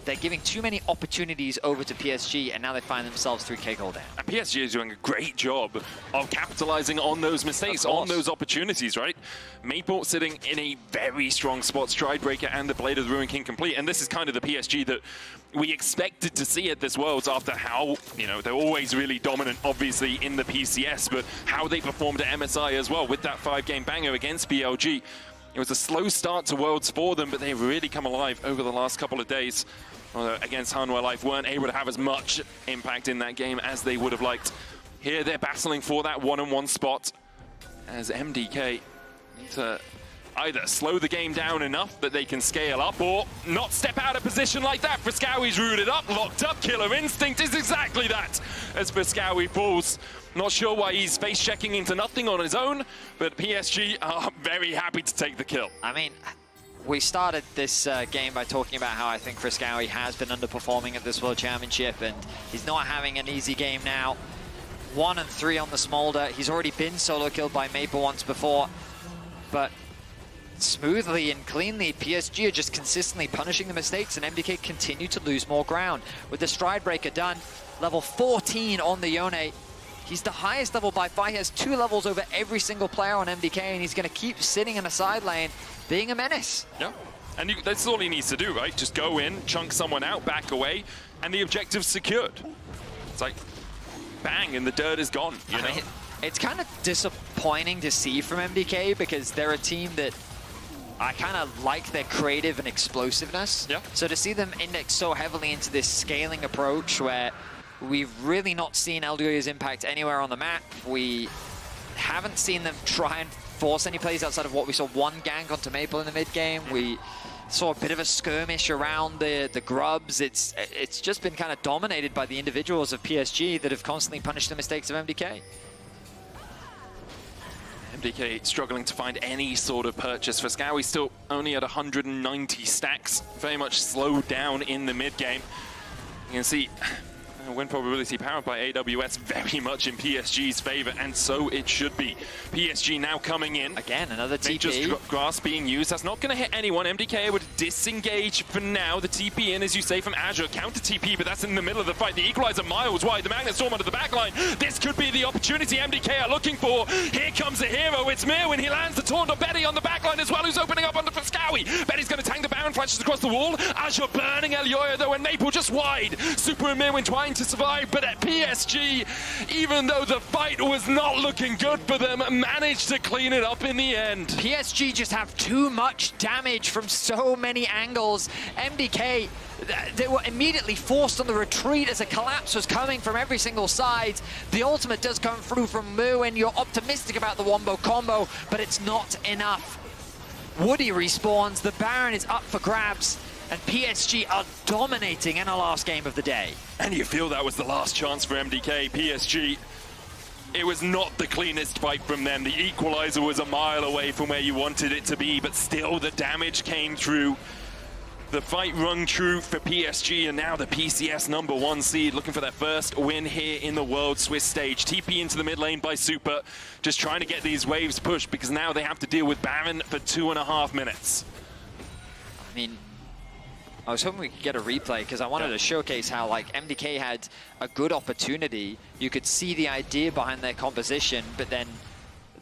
E: they're giving too many opportunities over to PSG, and now they find themselves 3K gold down.
D: And PSG is doing a great job of capitalizing on those mistakes, on those opportunities, right? Maple sitting in a very strong spot, Stridebreaker and the Blade of the Ruin King complete, and this is kind of the PSG that we expected to see at this Worlds after how, you know, they're always really dominant, obviously, in the PCS, but how they performed at MSI as well with that 5-game banger against BLG. It was a slow start to Worlds for them, but they've really come alive over the last couple of days. Against Hanwha Life, weren't able to have as much impact in that game as they would have liked. Here they're battling for that one-on-one spot as MDK need to either slow the game down enough that they can scale up or not step out of position like that. Fresskowy's rooted up, locked up. Killer Instinct is exactly that as Fresskowy falls. Not sure why he's face-checking into nothing on his own, but PSG are very happy to take the kill.
E: I mean, we started this game by talking about how I think Fresskowy has been underperforming at this World Championship, and he's not having an easy game now. 1 and 3 on the Smolder. He's already been solo killed by Maple once before, but smoothly and cleanly, PSG are just consistently punishing the mistakes, and MDK continue to lose more ground. With the Stridebreaker done, level 14 on the Yone. He's the highest level by far. He has 2 levels over every single player on MDK, and he's going to keep sitting in a side lane, being a menace.
D: Yeah, and that's all he needs to do, right? Just go in, chunk someone out, back away, and the objective's secured. It's like, bang, and the dirt is gone, you know?
E: Mean, it's kind of disappointing to see from MDK because they're a team that I kind of like their creative and explosiveness.
D: Yeah.
E: So to see them index so heavily into this scaling approach where we've really not seen Elyoya's impact anywhere on the map. We haven't seen them try and force any plays outside of what we saw one gank onto Maple in the mid game. We saw a bit of a skirmish around the grubs. It's just been kind of dominated by the individuals of PSG that have constantly punished the mistakes of MDK.
D: MDK struggling to find any sort of purchase. Fresskowy still only at 190 stacks, very much slowed down in the mid game. You can see win probability powered by AWS very much in PSG's favor, and so it should be. PSG now coming in.
E: Again, another TP.
D: Just grass being used. That's not going to hit anyone. MDK would disengage for now. The TP in, as you say, from Azhi. Counter TP, but that's in the middle of the fight. The equalizer miles wide. The Magnet Storm under the backline. This could be the opportunity MDK are looking for. Here comes the hero. It's Myrwn. He lands the taunt on Betty on the backline as well, who's opening up under Fresskowy. Betty's going to tank the Baron, flashes across the wall. Azhi burning Elyoya, though, and Maple just wide. Supa and Myrwn trying to survive, but at PSG, even though the fight was not looking good for them, managed to clean it up in the end.
E: PSG just have too much damage from so many angles. MDK, they were immediately forced on the retreat as a collapse was coming from every single side. The ultimate does come through from Myrwn. You're optimistic about the wombo combo, but it's not enough. Woody respawns, the Baron is up for grabs, and PSG are dominating in our last game of the day.
D: And you feel that was the last chance for MDK. PSG, it was not the cleanest fight from them. The equalizer was a mile away from where you wanted it to be, but still the damage came through. The fight rung true for PSG, and now the PCS #1 seed looking for their first win here in the World Swiss stage. TP into the mid lane by Supa, just trying to get these waves pushed because now they have to deal with Baron for 2.5 minutes.
E: I mean, I was hoping we could get a replay because I wanted to showcase how like MDK had a good opportunity. You could see the idea behind their composition, but then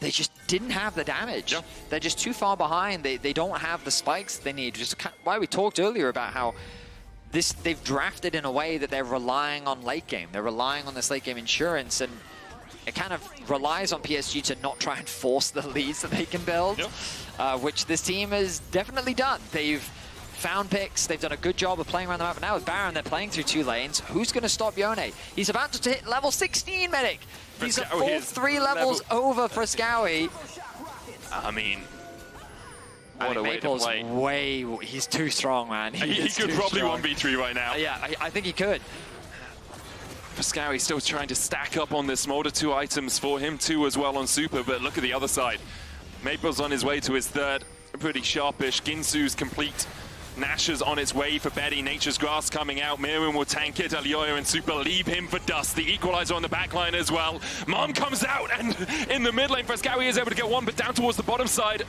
E: they just didn't have the damage.
D: Yeah.
E: They're just too far behind. They don't have the spikes they need. Just why we talked earlier about how they've drafted in a way that they're relying on late game. They're relying on this late game insurance, and it kind of relies on PSG to not try and force the leads that they can build.
D: Yep.
E: which this team has definitely done. They've found picks, they've done a good job of playing around the map, but now with Baron, they're playing through 2 lanes. Who's going to stop Yone? He's about to hit level 16, Medic! He's a full 3 levels over Fresskowy.
D: I mean,
E: What a Maple's way, he's too strong, man.
D: He could probably 1v3 right now.
E: Yeah, I think he could.
D: Fresskowy still trying to stack up on this Smolder. 2 items for him, 2 as well on Supa, but look at the other side. Maple's on his way to his 3rd, pretty sharpish. Ginsu's complete. Nash's on its way for Betty. Nature's Grass coming out. Myrwn will tank it. Elyoya and Supa leave him for dust. The equalizer on the backline as well. Mom comes out, and in the mid lane, Fresskowy is able to get one, but down towards the bottom side.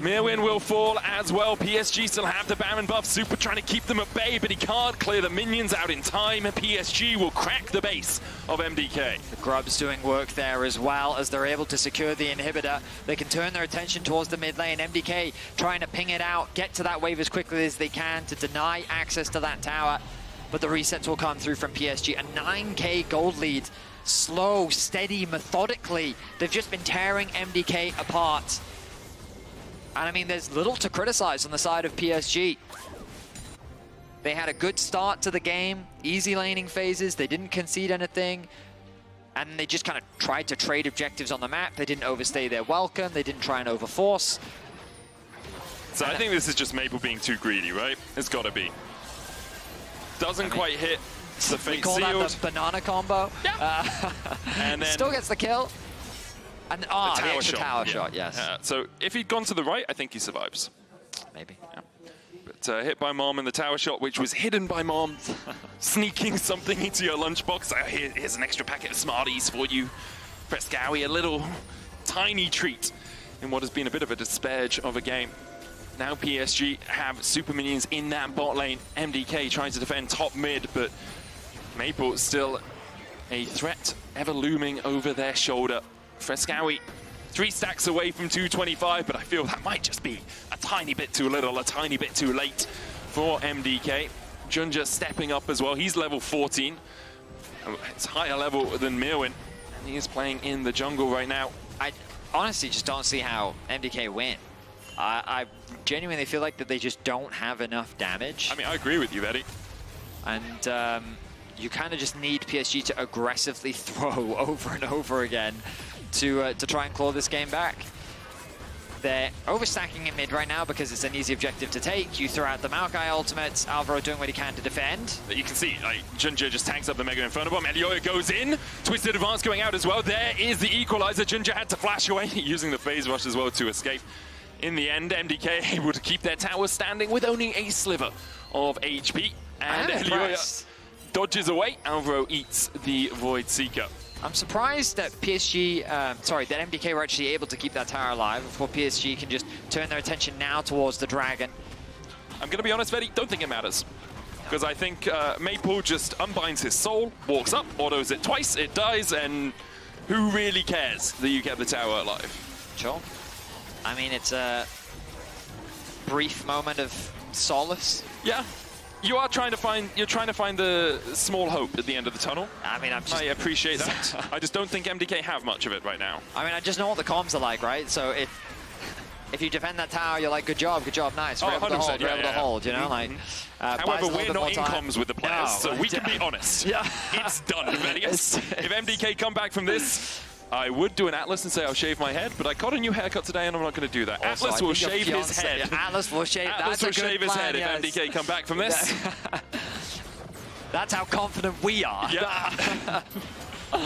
D: Myrwn will fall as well. PSG still have the Baron buff. Supa trying to keep them at bay, but he can't clear the minions out in time. PSG will crack the base of MDK.
E: The Grub's doing work there as well as they're able to secure the inhibitor. They can turn their attention towards the mid lane. MDK trying to ping it out, get to that wave as quickly as they can to deny access to that tower. But the resets will come through from PSG. A 9k gold lead. Slow, steady, methodically. They've just been tearing MDK apart. And I mean, there's little to criticize on the side of PSG. They had a good start to the game, easy laning phases, they didn't concede anything, and they just kind of tried to trade objectives on the map. They didn't overstay their welcome, they didn't try and overforce.
D: So I think this is just Maple being too greedy, right? It's got to be. Doesn't quite hit the fake
E: we call
D: sealed.
E: that the banana combo.
D: Yeah. And then
E: still gets the kill. And the extra tower shot, yes.
D: So if he'd gone to the right, I think he survives.
E: Maybe.
D: Yeah. But hit by Mom in the tower shot, which was hidden by Mom, sneaking something into your lunchbox. Here's an extra packet of Smarties for you. Fresskowy, a little tiny treat in what has been a bit of a disparage of a game. Now PSG have super minions in that bot lane. MDK trying to defend top mid, but Maple still a threat ever looming over their shoulder. Fresskowy 3 stacks away from 225, but I feel that might just be a tiny bit too little, a tiny bit too late for MDK. JunJia stepping up as well. He's level 14. It's higher level than Myrwn, and he is playing in the jungle right now.
E: I honestly just don't see how MDK win. I genuinely feel like that they just don't have enough damage.
D: I mean, I agree with you, Eddie.
E: And you kind of just need PSG to aggressively throw over and over again to try and claw this game back. They're overstacking in mid right now because it's an easy objective to take. You throw out the Maokai ultimates, Alvaro doing what he can to defend.
D: You can see, JunJia just tanks up the Mega Inferno Bomb. Elyoya goes in, Twisted Advance going out as well. There is the equalizer. JunJia had to flash away, using the phase rush as well to escape. In the end, MDK able to keep their tower standing with only a sliver of HP. And Elyoya dodges away. Alvaro eats the Void Seeker.
E: I'm surprised that PSG, that MDK were actually able to keep that tower alive before PSG can just turn their attention now towards the Dragon.
D: I'm going to be honest, Veddy, don't think it matters. Because I think Maple just unbinds his soul, walks up, autos it twice, it dies, and who really cares that you kept the tower alive?
E: Sure. I mean, it's a brief moment of solace.
D: Yeah. You're trying to find the small hope at the end of the tunnel.
E: I mean,
D: I appreciate that. I just don't think MDK have much of it right now.
E: I mean, I just know what the comms are like, right? So if you defend that tower, you're like, good job, nice. We're able to hold, we're able to hold, you know? Like,
D: however, we're not in comms with the players, so we can be honest.
E: Yeah.
D: It's done. If MDK come back from this, I would do an Atlas and say I'll shave my head, but I got a new haircut today and I'm not going to do that.
E: Also,
D: Atlas will shave his head.
E: Yeah, Atlas will shave.
D: Atlas will shave his head if MDK come back from this.
E: That's how confident we are.
D: Yeah.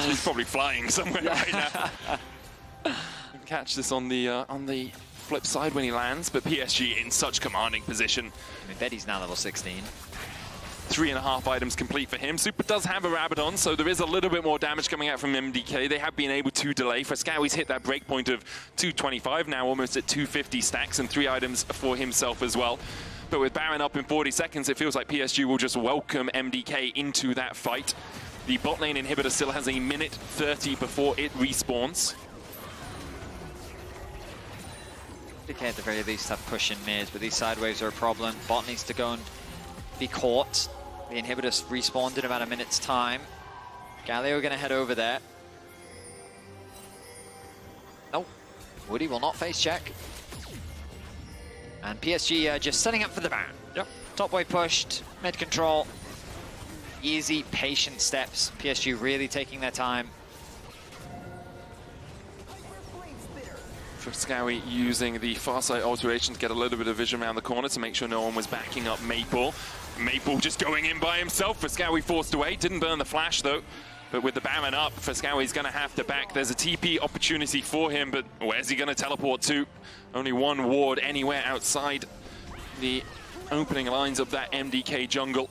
D: He's probably flying somewhere right now. Catch this on the flip side when he lands, but PSG in such commanding position.
E: I mean, Betty's now level 16.
D: 3.5 items complete for him. Supa does have a Rabadon, so there is a little bit more damage coming out from MDK. They have been able to delay. Fresskowy's hit that breakpoint of 225, now almost at 250 stacks, and 3 items for himself as well. But with Baron up in 40 seconds, it feels like PSG will just welcome MDK into that fight. The bot lane inhibitor still has a minute 30 before it respawns.
E: MDK at the very least have push in mid, but these sideways are a problem. Bot needs to go and be caught. The inhibitor respawned in about a minute's time. Galio gonna head over there. Nope. Woody will not face check. And PSG just setting up for the Baron.
D: Yep.
E: Top wave pushed, mid control. Easy, patient steps. PSG really taking their time.
D: Fresskowy using the Farsight alteration to get a little bit of vision around the corner to make sure no one was backing up Maple. Maple just going in by himself. Fresskowy forced away. Didn't burn the flash though. But with the Baron up, Fresskowy's going to have to back. There's a TP opportunity for him, but where's he going to teleport to? Only one ward anywhere outside the opening lines of that MDK jungle.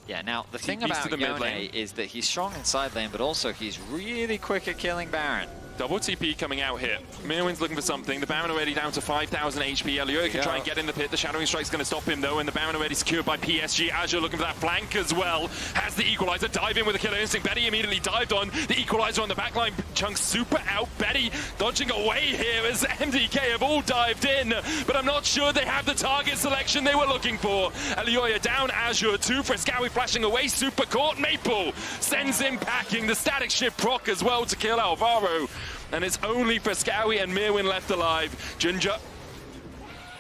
E: Yeah, now the thing
D: TPs
E: about
D: to the mid
E: Yone
D: lane.
E: is that he's strong in side lane, but also he's really quick at killing Baron.
D: Double TP coming out here. Myrwn's looking for something. The Baron already down to 5,000 HP. Elyoya can try and get in the pit. The Shadowing Strike's going to stop him though, and the Baron already secured by PSG. Azhi looking for that flank as well. Has the Equalizer. Dive in with a killer instinct. Betty immediately dived on. The Equalizer on the backline. Chunks super out. Betty dodging away here as MDK have all dived in, but I'm not sure they have the target selection they were looking for. Elyoya down. Azure 2. Fresskowy flashing away. Super caught. Maple sends him packing. The static shift proc as well to kill Alvaro. And it's only Fresskowy and Myrwn left alive. JunJia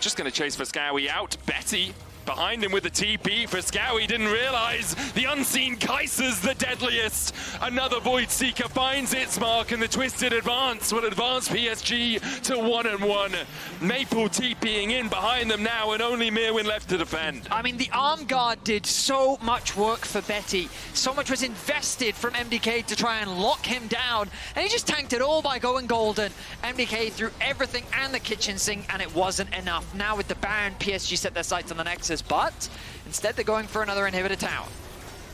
D: just going to chase Fresskowy out. Betty behind him with the TP. Fresskowy didn't realize the unseen Kai'Sa's the deadliest. Another Void Seeker finds its mark, and the twisted advance will advance PSG to 1-1. Maple TPing in behind them now, and only Myrwn left to defend.
E: I mean, the arm guard did so much work for Betty. So much was invested from MDK to try and lock him down, and he just tanked it all by going golden. MDK threw everything and the kitchen sink, and it wasn't enough. Now with the Baron, PSG set their sights on the Nexus, but instead they're going for another inhibitor tower.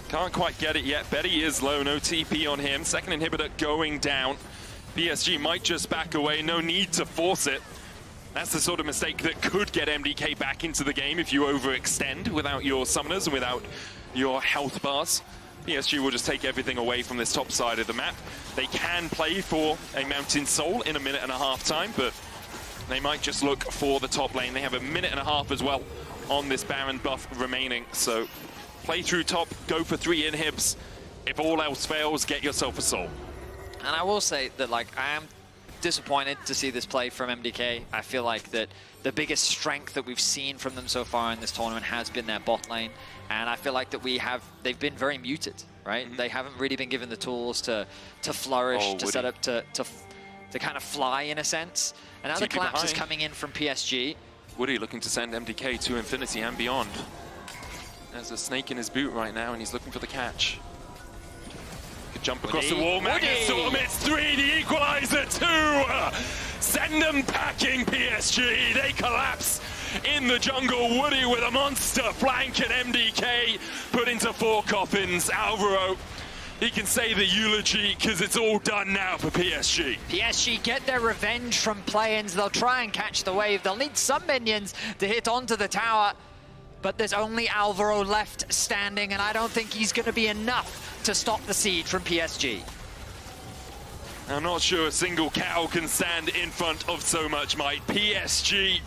D: Can't quite get it yet. Betty is low, no TP on him. Second inhibitor going down. PSG might just back away, no need to force it. That's the sort of mistake that could get MDK back into the game if you overextend without your summoners and without your health bars. PSG will just take everything away from this top side of the map. They can play for a Mountain Soul in a minute and a half time, but they might just look for the top lane. They have a minute and a half as well on this Baron buff remaining, so play through top, go for 3 inhibs. If all else fails, get yourself a soul.
E: And I will say that, like, I am disappointed to see this play from MDK. I feel like that the biggest strength that we've seen from them so far in this tournament has been their bot lane, and I feel like that they've been very muted, right? They haven't really been given the tools to flourish, to set up, to kind of fly in a sense. And now the collapse is coming in from PSG.
D: Woody looking to send MDK to infinity and beyond. There's a snake in his boot right now, and he's looking for the catch. Could jump across the wall. Storm, it's 3, the Equalizer 2! Send them packing, PSG. They collapse in the jungle. Woody with a monster flank, and MDK put into 4 coffins. Alvaro, he can say the eulogy because it's all done now for PSG.
E: PSG get their revenge from play-ins. They'll try and catch the wave. They'll need some minions to hit onto the tower, but there's only Alvaro left standing, and I don't think he's going to be enough to stop the siege from PSG.
D: I'm not sure a single cow can stand in front of so much might. PSG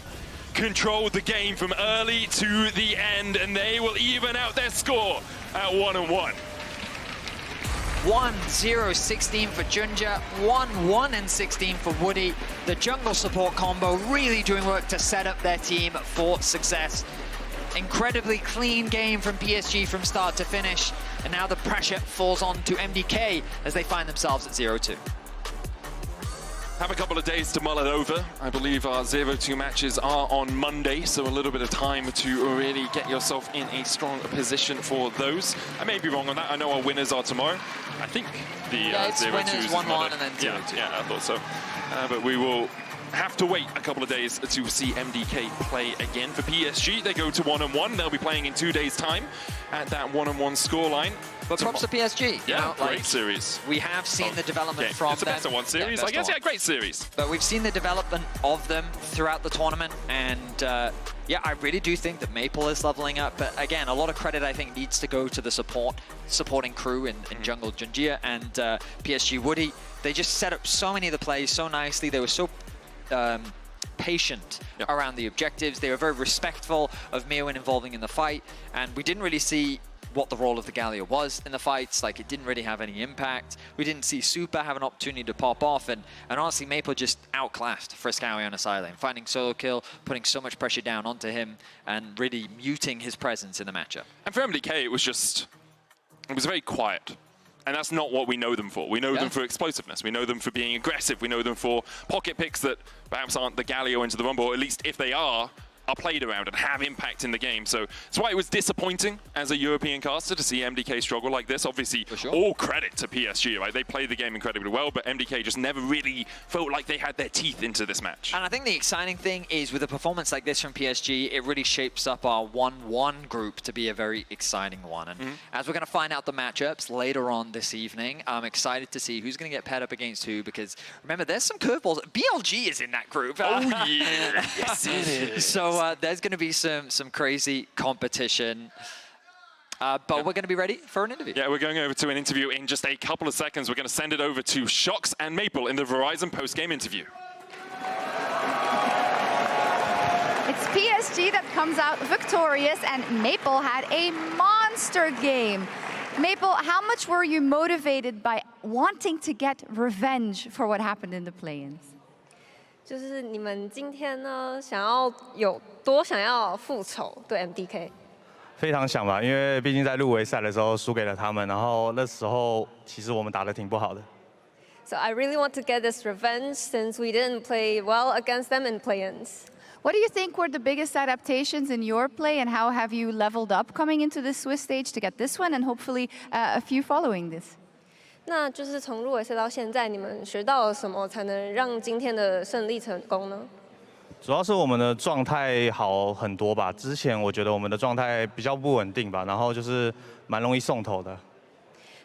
D: controlled the game from early to the end, and they will even out their score at 1-1.
E: 1-0-16 for JunJia, 1-1-16 for Woody. The jungle support combo really doing work to set up their team for success. Incredibly clean game from PSG from start to finish, and now the pressure falls on to MDK as they find themselves at 0-2.
D: Have a couple of days to mull it over. I believe our 0-2 matches are on Monday, so a little bit of time to really get yourself in a strong position for those. I may be wrong on that. I know our winners are tomorrow. I think the 0-2 is
E: 1-1 and then 0-2.
D: Yeah, I thought so. But we will have to wait a couple of days to see MDK play again. For PSG, they go to 1-1. They'll be playing in 2 days' time at that 1-1 scoreline.
E: But props to PSG.
D: Yeah,
E: you know,
D: great series.
E: We have seen the development from them.
D: It's a best of 1 series, I guess. Yeah, great series.
E: But we've seen the development of them throughout the tournament, and yeah, I really do think that Maple is leveling up. But again, a lot of credit I think needs to go to the supporting crew in jungle, JunJia and PSG Woody. They just set up so many of the plays so nicely. They were so patient around the objectives. They were very respectful of Myrwn involving in the fight, and we didn't really see what the role of the Galio was in the fights. Like, it didn't really have any impact. We didn't see Supa have an opportunity to pop off, and honestly, Maple just outclassed Fresskowy on a side lane, finding solo kill, putting so much pressure down onto him, and really muting his presence in the matchup.
D: And for MDK, it was very quiet. And that's not what we know them for. We know them for explosiveness. We know them for being aggressive. We know them for pocket picks that perhaps aren't the Galio into the Rumble, or at least if they are played around and have impact in the game. So that's why it was disappointing as a European caster to see MDK struggle like this. Obviously, all credit to PSG, right? They played the game incredibly well, but MDK just never really felt like they had their teeth into this match.
E: And I think the exciting thing is with a performance like this from PSG, it really shapes up our 1-1 group to be a very exciting one. And as we're going to find out the matchups later on this evening, I'm excited to see who's going to get paired up against who, because remember, there's some curveballs. BLG is in that group.
D: Oh, yeah. Yes, it is.
E: So there's going to be some crazy competition. But we're going to be ready for an interview.
D: Yeah, we're going over to an interview in just a couple of seconds. We're going to send it over to Shox and Maple in the Verizon post-game interview.
F: It's PSG that comes out victorious, and Maple had a monster game. Maple, how much were you motivated by wanting to get revenge for what happened in the play-ins?
G: 就是你们今天呢，有多想要复仇对 MDK？
H: 非常想吧，因为毕竟在入围赛的时候输给了他们，然后那时候其实我们打得挺不好的。
G: So I really want to get this revenge since we didn't play well against them in play-ins.
F: What do you think were the biggest adaptations in your play, and how have you leveled up coming into this Swiss stage to get this one and hopefully a few following this?
G: 那就是从入围赛到现在，你们学到了什么才能让今天的胜利成功呢？
H: 主要是我们的状态好很多吧，之前我觉得我们的状态比较不稳定吧，然后就是蛮容易送头的。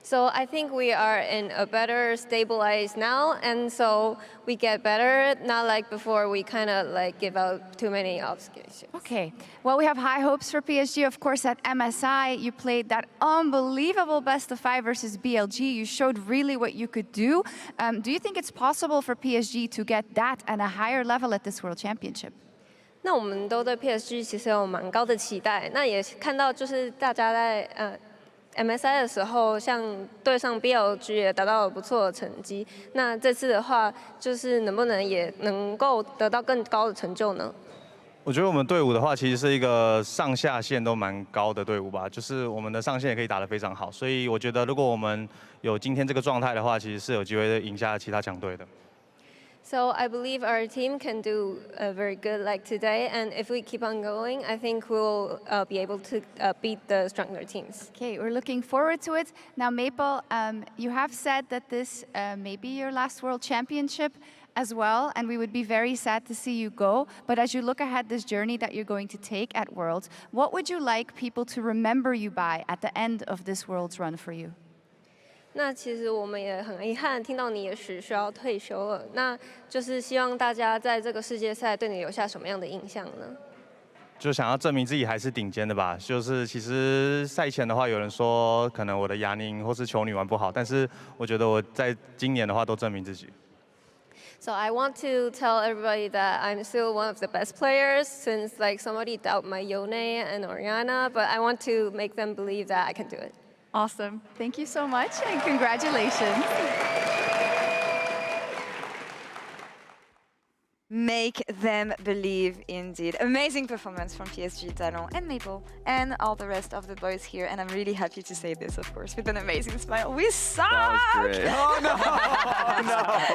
G: So I think we are in a better stabilized now, and so we get better. Not like before, we kind of like give out too many obstacles.
F: Okay, well, we have high hopes for PSG. Of course, at MSI, you played that unbelievable best-of-5 versus BLG. You showed really what you could do. Do you think it's possible for PSG to get that at a higher level at this World Championship?
G: 那我们都对 PSG 其实有蛮高的期待，那也看到就是大家在MSI 的时候，像对上 BLG 也达到了不错的成绩。那这次的话，就是能不能也能够得到更高的成就呢？
H: 我觉得我们队伍的话，其实是一个上下限都蛮高的队伍吧，就是我们的上限也可以打得非常好，所以我觉得如果我们有今天这个状态的话，其实是有机会赢下其他强队的。
G: So I believe our team can do very good like today, and if we keep on going, I think we'll be able to beat the stronger teams.
F: Okay, we're looking forward to it. Now, Maple, you have said that this may be your last World Championship as well, and we would be very sad to see you go. But as you look ahead this journey that you're going to take at Worlds, what would you like people to remember you by at the end of this Worlds run for you?
G: 那其实我们也很遗憾听到你也是需要退休了，那就是希望大家在这个世界赛对你留下什么样的印象呢？
H: 就想要证明自己还是顶尖的吧。就是其实赛前的话，有人说可能我的哑铃或是球女玩不好，但是我觉得我在今年的话都证明自己。
G: So I want to tell everybody that I'm still one of the best players since like somebody doubt my Yone and Oriana, but I want to make them believe that I can do it.
F: Awesome. Thank you so much, and congratulations.
A: Make them believe, indeed. Amazing performance from PSG Talon and Maple and all the rest of the boys here. And I'm really happy to say this, of course, with an amazing smile. We suck!
B: That was great. Oh,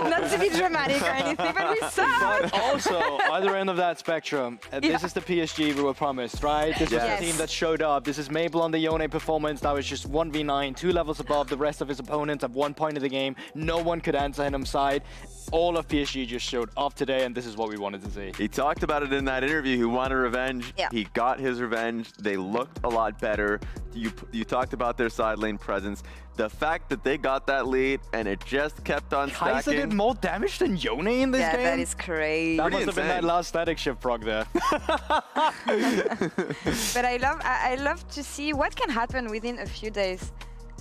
B: no!
A: Not to be dramatic or anything, but we suck!
C: Also, other end of that spectrum, this is the PSG we were promised, right? This was the team that showed up. This is Maple on the Yone performance that was just 1v9, 2 levels above the rest of his opponents at one point of the game. No one could answer him side. All of PSG just showed up today, and this is what we wanted to see.
B: He talked about it in that interview. He wanted revenge.
A: Yeah.
B: He got his revenge. They looked a lot better. You talked about their side lane presence. The fact that they got that lead and it just kept on
C: Kai'Sa
B: stacking.
C: did more damage than Yone in this game?
A: Yeah, that is crazy.
C: That must have been that last static shift proc there.
A: But I love to see what can happen within a few days.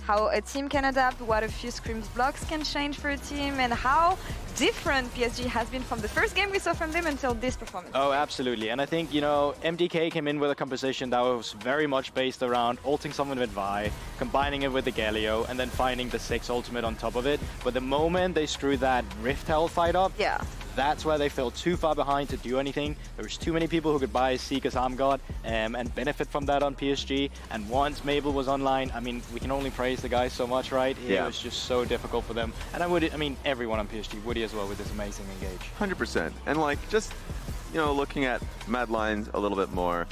A: how a team can adapt, what a few scrims blocks can change for a team, and how different PSG has been from the first game we saw from them until this performance.
C: Oh, absolutely. And I think, you know, MDK came in with a composition that was very much based around ulting someone with Vi, combining it with the Galio, and then finding the Ziggs ultimate on top of it. But the moment they screwed that Rift Hell fight up,
A: yeah,
C: that's where they fell too far behind to do anything. There was too many people who could buy Seek as Arm God and benefit from that on PSG. And once Mabel was online, I mean, we can only praise the guys so much, right? It was just so difficult for them. And I mean, everyone on PSG, Woody as well, with this amazing engage.
B: 100%. And like, just, you know, looking at Mad Lions a little bit more,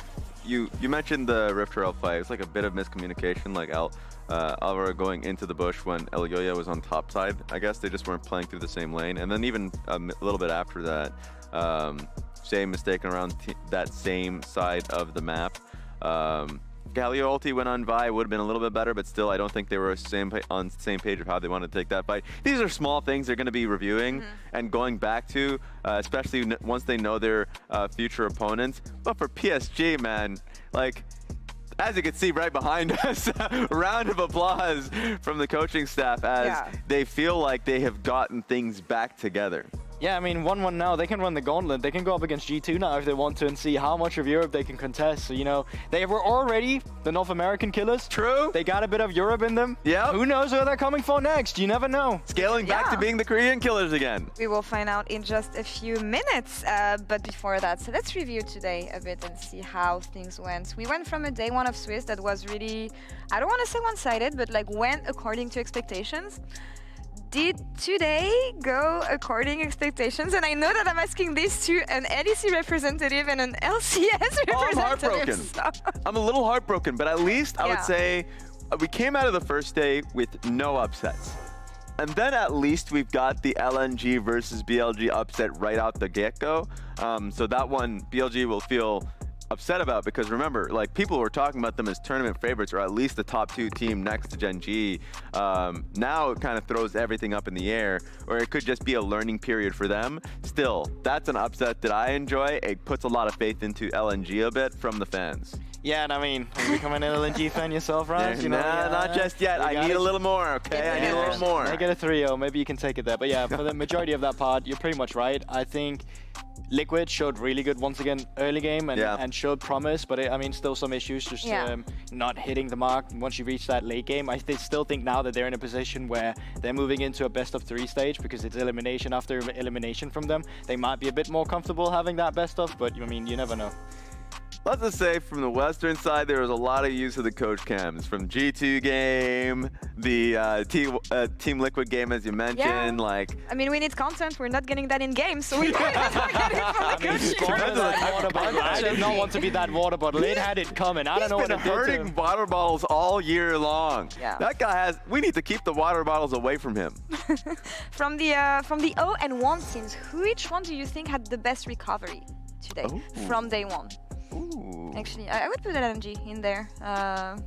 B: you mentioned the Rift Rell fight. It's like a bit of miscommunication, like Alvaro going into the bush when Elyoya was on top side. I guess they just weren't playing through the same lane. And then even a little bit after that, same mistake around that same side of the map. Galio ulti went on Vi, would have been a little bit better, but still I don't think they were on the same page of how they wanted to take that fight. These are small things they're going to be reviewing and going back to, especially once they know their future opponents. But for PSG, man, like, as you can see right behind us, a round of applause from the coaching staff as they feel like they have gotten things back together.
C: Yeah, I mean, 1-1 now, they can run the gauntlet. They can go up against G2 now if they want to and see how much of Europe they can contest. So, you know, they were already the North American killers.
B: True.
C: They got a bit of Europe in them.
B: Yeah.
C: Who knows where they're coming for next? You never know.
B: Scaling back to being the Korean killers again.
A: We will find out in just a few minutes. But before that, so let's review today a bit and see how things went. We went from a day one of Swiss that was really, I don't want to say one-sided, but like went according to expectations. Did today go according expectations? And I know that I'm asking this to an ADC representative and an LCS representative.
B: I'm heartbroken.
A: So.
B: I'm a little heartbroken, but at least I would say we came out of the first day with no upsets. And then at least we've got the LNG versus BLG upset right out the get-go. So that one, BLG will feel upset about, because remember, like, people were talking about them as tournament favorites or at least the top 2 team next to JunJia. Now it kind of throws everything up in the air, or it could just be a learning period for them. Still, that's an upset that I enjoy. It puts a lot of faith into LNG a bit from the fans.
C: Yeah, and I mean, you become an LNG fan yourself, right? You know,
B: nah, not just yet. I need a little more, okay? I need a little more.
C: I get a 3-0, maybe you can take it there. But yeah, for the majority of that part, you're pretty much right. I think Liquid showed really good once again early game and showed promise, but I mean, still some issues, just not hitting the mark once you reach that late game. I still think now that they're in a position where they're moving into a best of 3 stage, because it's elimination after elimination from them. They might be a bit more comfortable having that best of, but I mean, you never know.
B: Let's just say from the Western side, there was a lot of use of the coach cams from G2 game, the Team Liquid game, as you mentioned. Like,
A: I mean, we need content. We're not getting that in game, so we might as well get it from the coach.
C: I did not want to be that water bottle. It had it coming. I don't know what it did.
B: He's been hurting water bottles all year long. Yeah. That guy has. We need to keep the water bottles away from him.
A: From the O and 1 teams, which one do you think had the best recovery today from day 1?
B: Ooh.
A: Actually, I would put LNG in there. LNG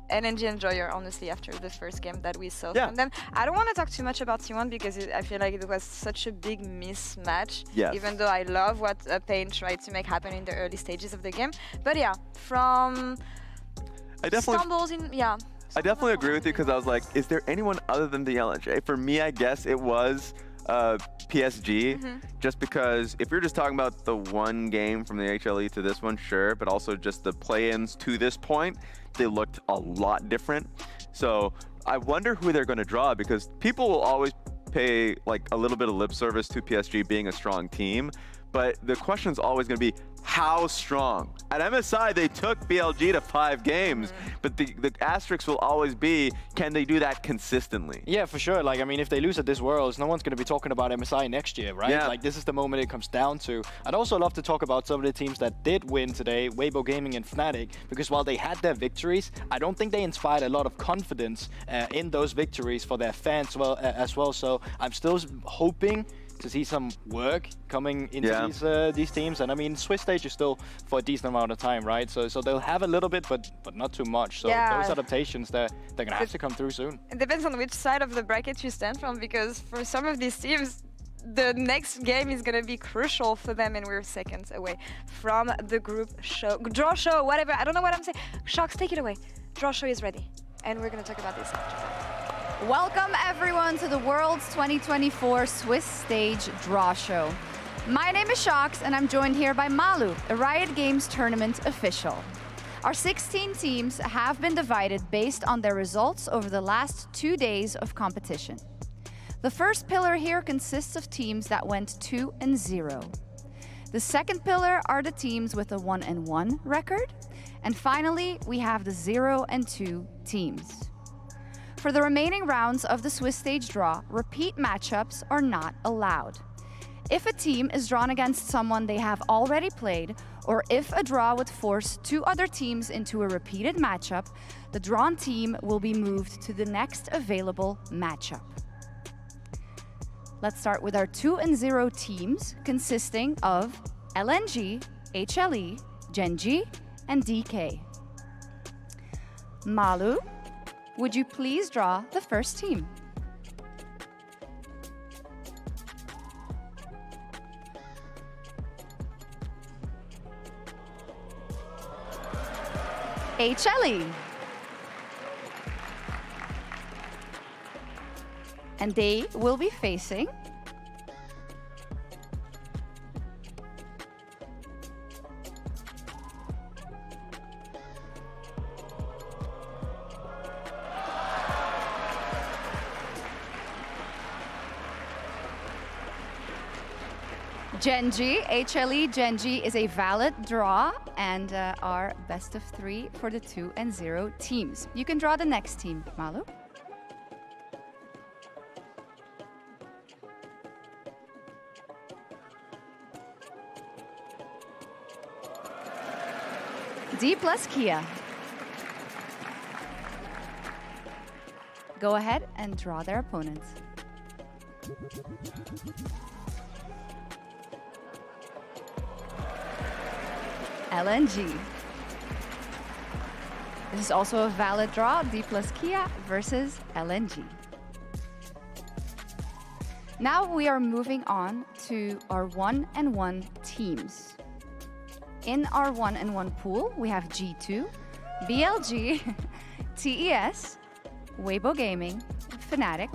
A: and Enjoyer, honestly, after the first game that we saw from them. I don't want to talk too much about T1 because I feel like it was such a big mismatch. Yes. Even though I love what Pain tried to make happen in the early stages of the game. But yeah, from stumbles in, I
B: definitely agree with you, because I was like, is there anyone other than the LNJ? For me, I guess it was PSG, just because if you're just talking about the one game from the HLE to this one, sure, but also just the play-ins to this point, they looked a lot different. So I wonder who they're going to draw, because people will always pay like a little bit of lip service to PSG being a strong team, but the question is always going to be how strong. At MSI, they took BLG to 5 games, but the asterisk will always be, can they do that consistently?
C: Yeah, for sure. Like, I mean, if they lose at this Worlds, no one's going to be talking about MSI next year, right? Yeah. Like, this is the moment it comes down to. I'd also love to talk about some of the teams that did win today, Weibo Gaming and Fnatic, because while they had their victories, I don't think they inspired a lot of confidence in those victories for their fans as well. So I'm still hoping to see some work coming into these teams. And I mean, Swiss stage is still for a decent amount of time, right? So they'll have a little bit, but not too much. So those adaptations, they're gonna have to come through soon.
A: It depends on which side of the bracket you stand from, because for some of these teams, the next game is gonna be crucial for them, and we're seconds away from the group show. Draw show, whatever. I don't know what I'm saying. Sharks, take it away. Draw show is ready. and we're going to talk about this after that.
F: Welcome everyone to the World's 2024 Swiss Stage Draw Show. My name is Shox and I'm joined here by Malu, a Riot Games tournament official. Our 16 teams have been divided based on their results over the last 2 days of competition. The first pillar here consists of teams that went 2-0. The second pillar are the teams with a 1-1 record. And finally, we have the 0-2 teams. For the remaining rounds of the Swiss Stage Draw, repeat matchups are not allowed. If a team is drawn against someone they have already played, or if a draw would force 2 other teams into a repeated matchup, the drawn team will be moved to the next available matchup. Let's start with our 2-0 teams, consisting of LNG, HLE, JunJia, and DK. Malu, would you please draw the first team? HLE. And they will be facing JunJia. HLE JunJia is a valid draw and our best of 3 for the 2-0 teams. You can draw the next team, Malu. D plus Kia. Go ahead and draw their opponents. LNG. This is also a valid draw, D plus Kia versus LNG. Now we are moving on to our 1-1 teams. In our 1-1 pool, we have G2, BLG, TES, Weibo Gaming, Fnatic,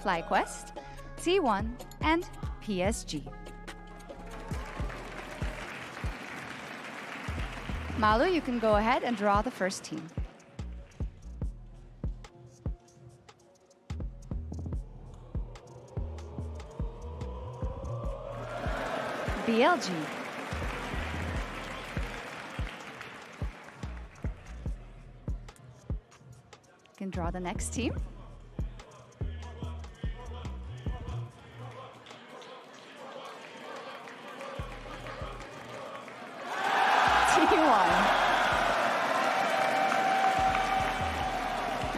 F: FlyQuest, T1, and PSG. Malu, you can go ahead and draw the first team. BLG. You can draw the next team.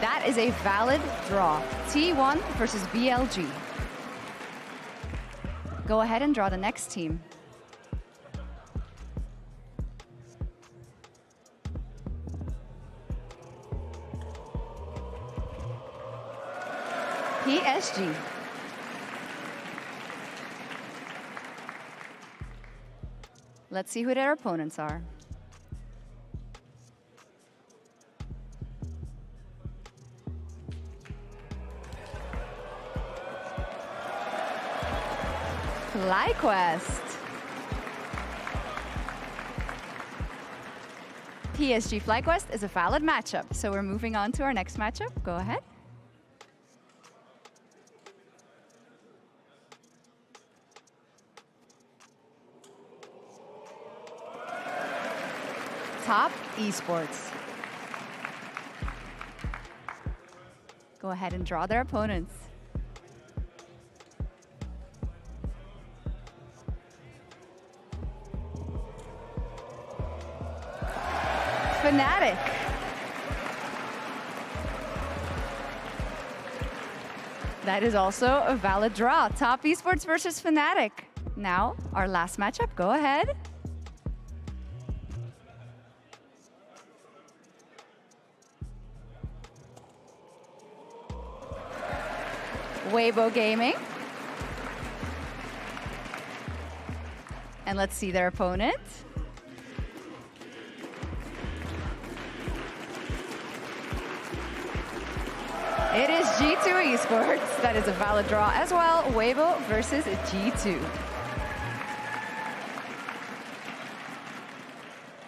F: That is a valid draw. T1 versus BLG. Go ahead and draw the next team. PSG. Let's see who their opponents are. FlyQuest. PSG FlyQuest is a valid matchup, so we're moving on to our next matchup. Go ahead. Top Esports. Go ahead and draw their opponents. Fnatic. That is also a valid draw. Top Esports versus Fnatic. Now, our last matchup. Go ahead. Weibo Gaming. And let's see their opponent. G2 Esports. That is a valid draw as well. Weibo versus G2.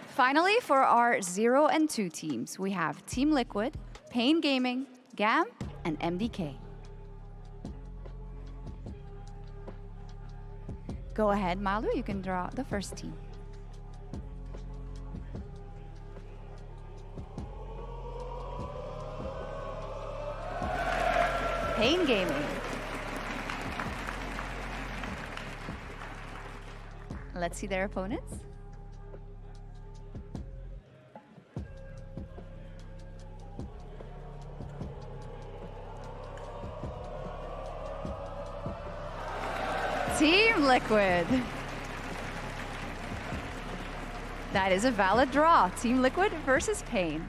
F: Finally, for our 0 and 2 teams, we have Team Liquid, Pain Gaming, GAM, and MDK. Go ahead, Malu, you can draw the first team. Pain Gaming. Let's see their opponents. Team Liquid. That is a valid draw. Team Liquid versus Pain.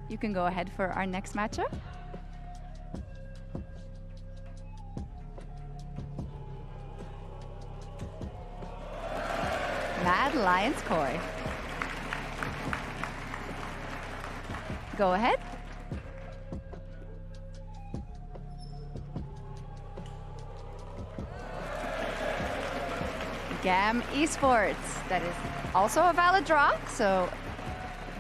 F: You can go ahead for our next matchup. Mad Lions Koi. Go ahead. GAM Esports. That is also a valid draw, so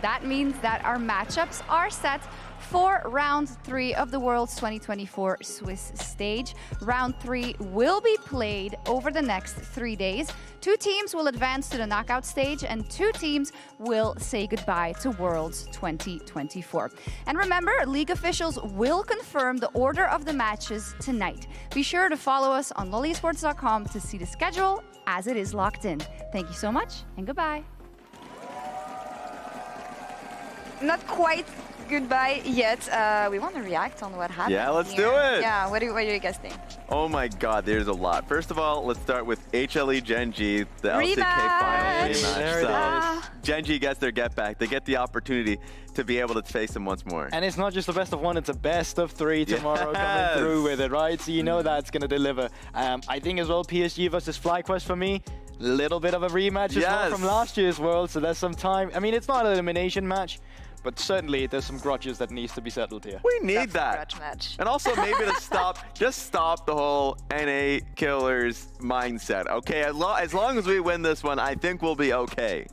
F: that means that our matchups are set for round 3 of the World's 2024 Swiss stage. Round 3 will be played over the next 3 days. 2 teams will advance to the knockout stage and 2 teams will say goodbye to Worlds 2024. And remember, league officials will confirm the order of the matches tonight. Be sure to follow us on lolesports.com to see the schedule as it is locked in. Thank you so much and goodbye.
A: Not quite goodbye yet. We want to react on what happened.
B: Yeah, let's
A: here.
B: do it.
A: Yeah, what do you guys think?
B: Oh my God, there's a lot. First of all, let's start with HLE Genji, the LCK final rematch.
C: There it is.
B: Genji gets their get back. They get the opportunity to be able to face them once more.
C: And it's not just a best of 1, it's a best of 3 tomorrow coming through with it, right? So you know that's going to deliver. I think as well, PSG versus FlyQuest for me, little bit of a rematch as well from last year's World, so there's some time. I mean, it's not an elimination match, but certainly there's some grudges that needs to be settled here.
B: We need that.
A: Match.
B: And also maybe to just stop the whole NA killers mindset. Okay, as long as we win this one, I think we'll be okay.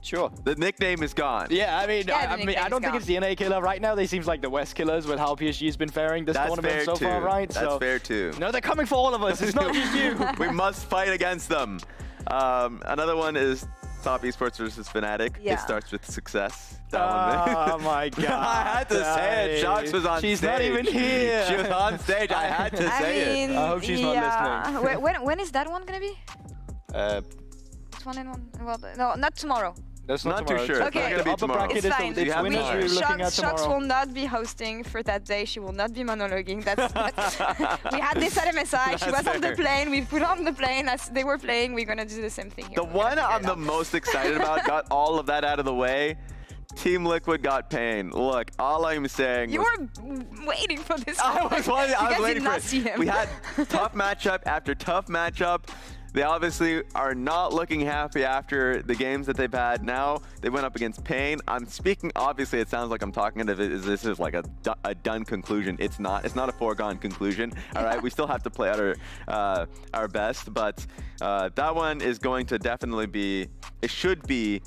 C: Sure.
B: The nickname is gone.
C: Yeah, I mean, I don't think
A: gone.
C: it's the NA killer right now. They seems like the West killers with how PSG's been faring this tournament so far, right?
B: That's fair too.
C: No, they're coming for all of us. It's not just you.
B: We must fight against them. Another one is Top Esports versus Fnatic.
A: Yeah.
B: It starts with success.
C: Oh my God.
B: I had to say it. Shox was on stage.
C: She's not even here.
B: She was on stage. I had to say it.
C: I hope she's not listening.
A: When is that one gonna be? It's 1 and 1. Well, no, not tomorrow.
C: That's
B: not too sure.
A: Okay.
B: It's not gonna be
C: Upper
B: tomorrow.
C: bracket
A: It's
C: is
A: fine.
C: the winners we're looking at
A: Shox
C: tomorrow.
A: will not be hosting for that day. She will not be monologuing. That's we had this at MSI. She was on the plane. We put her on the plane as they were playing. We're gonna do the same thing here.
B: The one I'm the most excited about got all of that out of the way. Team Liquid got Pain. Look, all I'm saying
A: You
B: was,
A: were waiting for this.
B: I was waiting for
A: see
B: it.
A: him.
B: We had tough matchup after tough matchup. They obviously are not looking happy after the games that they've had. Now they went up against Pain. I'm speaking, obviously it sounds like I'm talking as if this is like a done conclusion. It's not. It's not a foregone conclusion. All right, we still have to play out our best, but that one is going to definitely be, it should be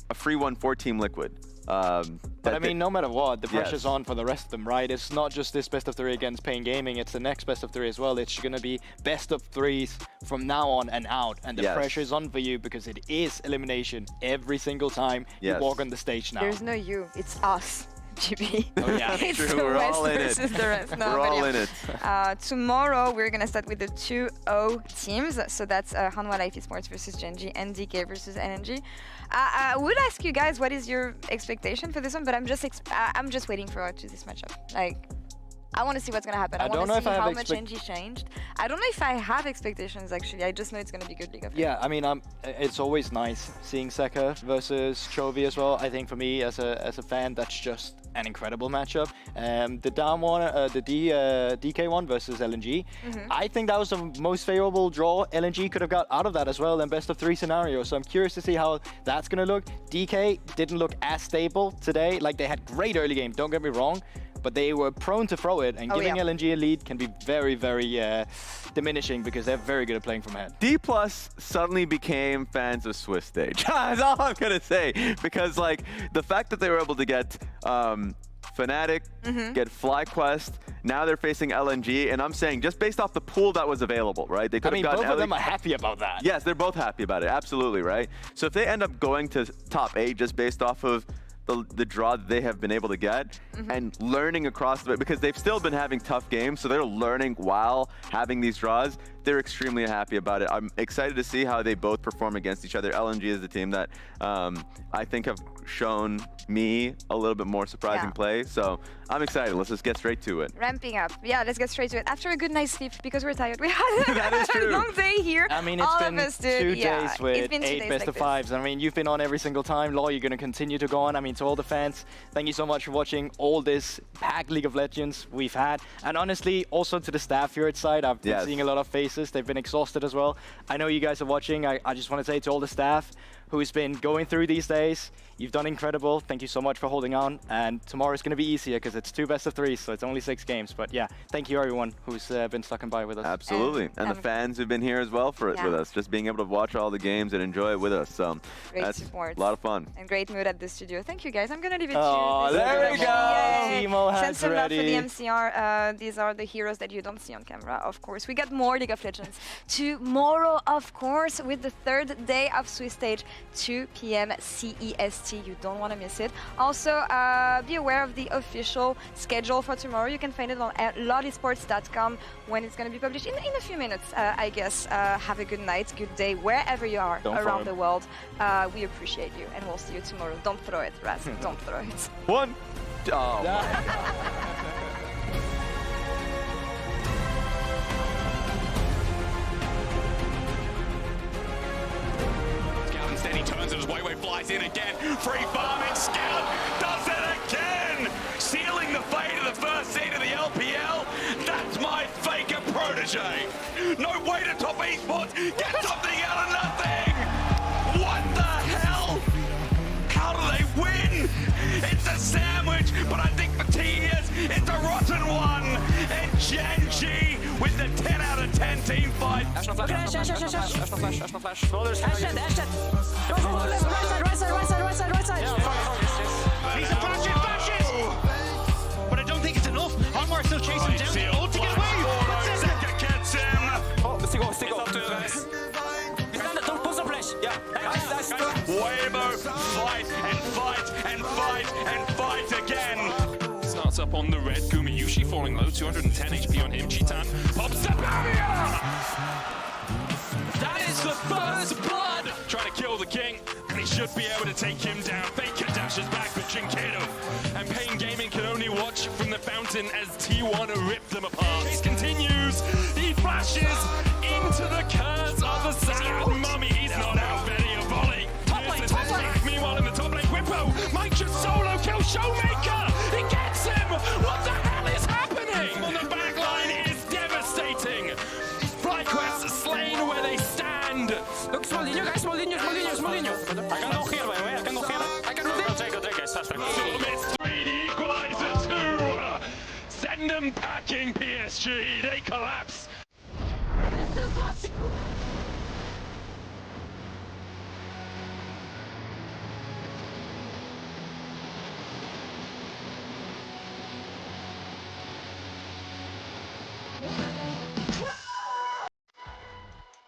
B: a free one for Team Liquid.
C: But I mean, no matter what, the pressure's on for the rest of them, right? It's not just this best of 3 against Pain Gaming, it's the next best of 3 as well. It's going to be best of 3s from now on and out. And the pressure's on for you because it is elimination every single time you walk on the stage now.
A: There's no you, it's us. GB.
C: Oh yeah,
A: it's
B: true.
A: the
B: We're
A: West
B: all in it.
A: versus the rest. No,
B: We're all in it.
A: Tomorrow we're gonna start with the 2-0 teams. So that's Hanwha Life Esports versus Genji, MDK versus NNG. I would ask you guys what is your expectation for this one, but I'm just waiting for this matchup. Like, I want to see what's gonna happen. I want to see how much NG changed. I don't know if I have expectations actually. I just know it's gonna be good League of Legends.
C: Yeah, I mean, it's always nice seeing Seka versus Chovy as well. I think for me as a fan, that's just an incredible matchup. The down one, the DK one versus LNG. I think that was the most favorable draw LNG could have got out of that as well in best of 3 scenario. So I'm curious to see how that's gonna look. DK didn't look as stable today. Like, they had great early game, don't get me wrong. but they were prone to throw it, and giving LNG a lead can be very, very diminishing because they're very good at playing from ahead.
B: D+ suddenly became fans of Swiss stage. That's all I'm gonna say, because like the fact that they were able to get Fnatic, get FlyQuest, now they're facing LNG, and I'm saying just based off the pool that was available, right? They could have gotten
C: both of them are happy about that.
B: Yes, they're both happy about it, absolutely, right? So if they end up going to top 8 just based off of the draw that they have been able to get and learning across the way, because they've still been having tough games, so they're learning while having these draws. They're extremely happy about it. I'm excited to see how they both perform against each other. LNG is the team that I think have shown me a little bit more surprising play, so I'm excited. Let's just get straight to it.
A: Ramping up. Yeah, let's get straight to it. After a good night's sleep, because we're tired. We had a long day here.
C: I mean, it's been 2 days with 8 best of 5s. I mean, you've been on every single time. Law, you're going to continue to go on. I mean, to all the fans, thank you so much for watching all this packed League of Legends we've had. And honestly, also to the staff here at side, I've been seeing a lot of faces. They've been exhausted as well. I know you guys are watching. I just want to say to all the staff who's been going through these days, you've done incredible. Thank you so much for holding on. And tomorrow's going to be easier because it's 2 best of 3s, so it's only 6 games. But yeah, thank you everyone who's been sticking by with us.
B: Absolutely. And the fans who've been here as well for it with us, just being able to watch all the games and enjoy it with us. So that's
A: support.
B: A lot of fun.
A: And great mood at the studio. Thank you guys. I'm going to leave it to you.
B: Oh, there we go.
C: Timo has
A: Send some love
C: ready.
A: for the MCR. These are the heroes that you don't see on camera, of course. We got more League of Legends tomorrow, of course, with the 3rd day of Swiss stage, 2 p.m. CEST. You don't want to miss it. Also, be aware of the official schedule for tomorrow. You can find it on LAAAAA.com when it's going to be published in a few minutes, I guess. Have a good night, good day, wherever you are around the world. We appreciate you, and we'll see you tomorrow. Don't throw it, Raz. Don't throw it.
B: 1. Oh, my God.
I: He turns and his way flies in again. Free farming, Scout does it again! Sealing the fate of the first seed of the LPL. That's my faker protege. No way to top esports. Get something out of nothing! What the hell? How do they win? It's a sandwich, but I think for TES, it's a rotten one. And JunJia with the 10 out of 10 team fight.
J: Ash no flash. Smolder's Go, left, right side. He's a flashes! But I don't think it's enough. Alvaro still chasing him down. Oh, to get away!
I: Zeka gets him!
J: Oh, stick up to guys. Don't put some flash. Yeah. Nice.
I: Weibo, fight again!
D: Starts up on the red. Gumayushi falling low, 210 HP on him. Chitan pops the barrier! That is the first blood! Trying to kill the king, and he should be able to take him down. Faker dashes back with Jinkedo, and Pain Gaming can only watch from the fountain as T1 rip them apart. Chase continues, he flashes into the curse of the sad mummy. He's not out, Betty a volley. Top lane. Meanwhile in the top lane, Whippo might just solo kill Showmaker! He gets him! What the hell is happening? On the back line is devastating. FlyQuest slain where they stand.
J: Look, Smoldinho, guys, Smoldinho. I can go here, by the way. I can go take it.
D: It's 3 equalizer 2. Send them packing, PSG. They collapse.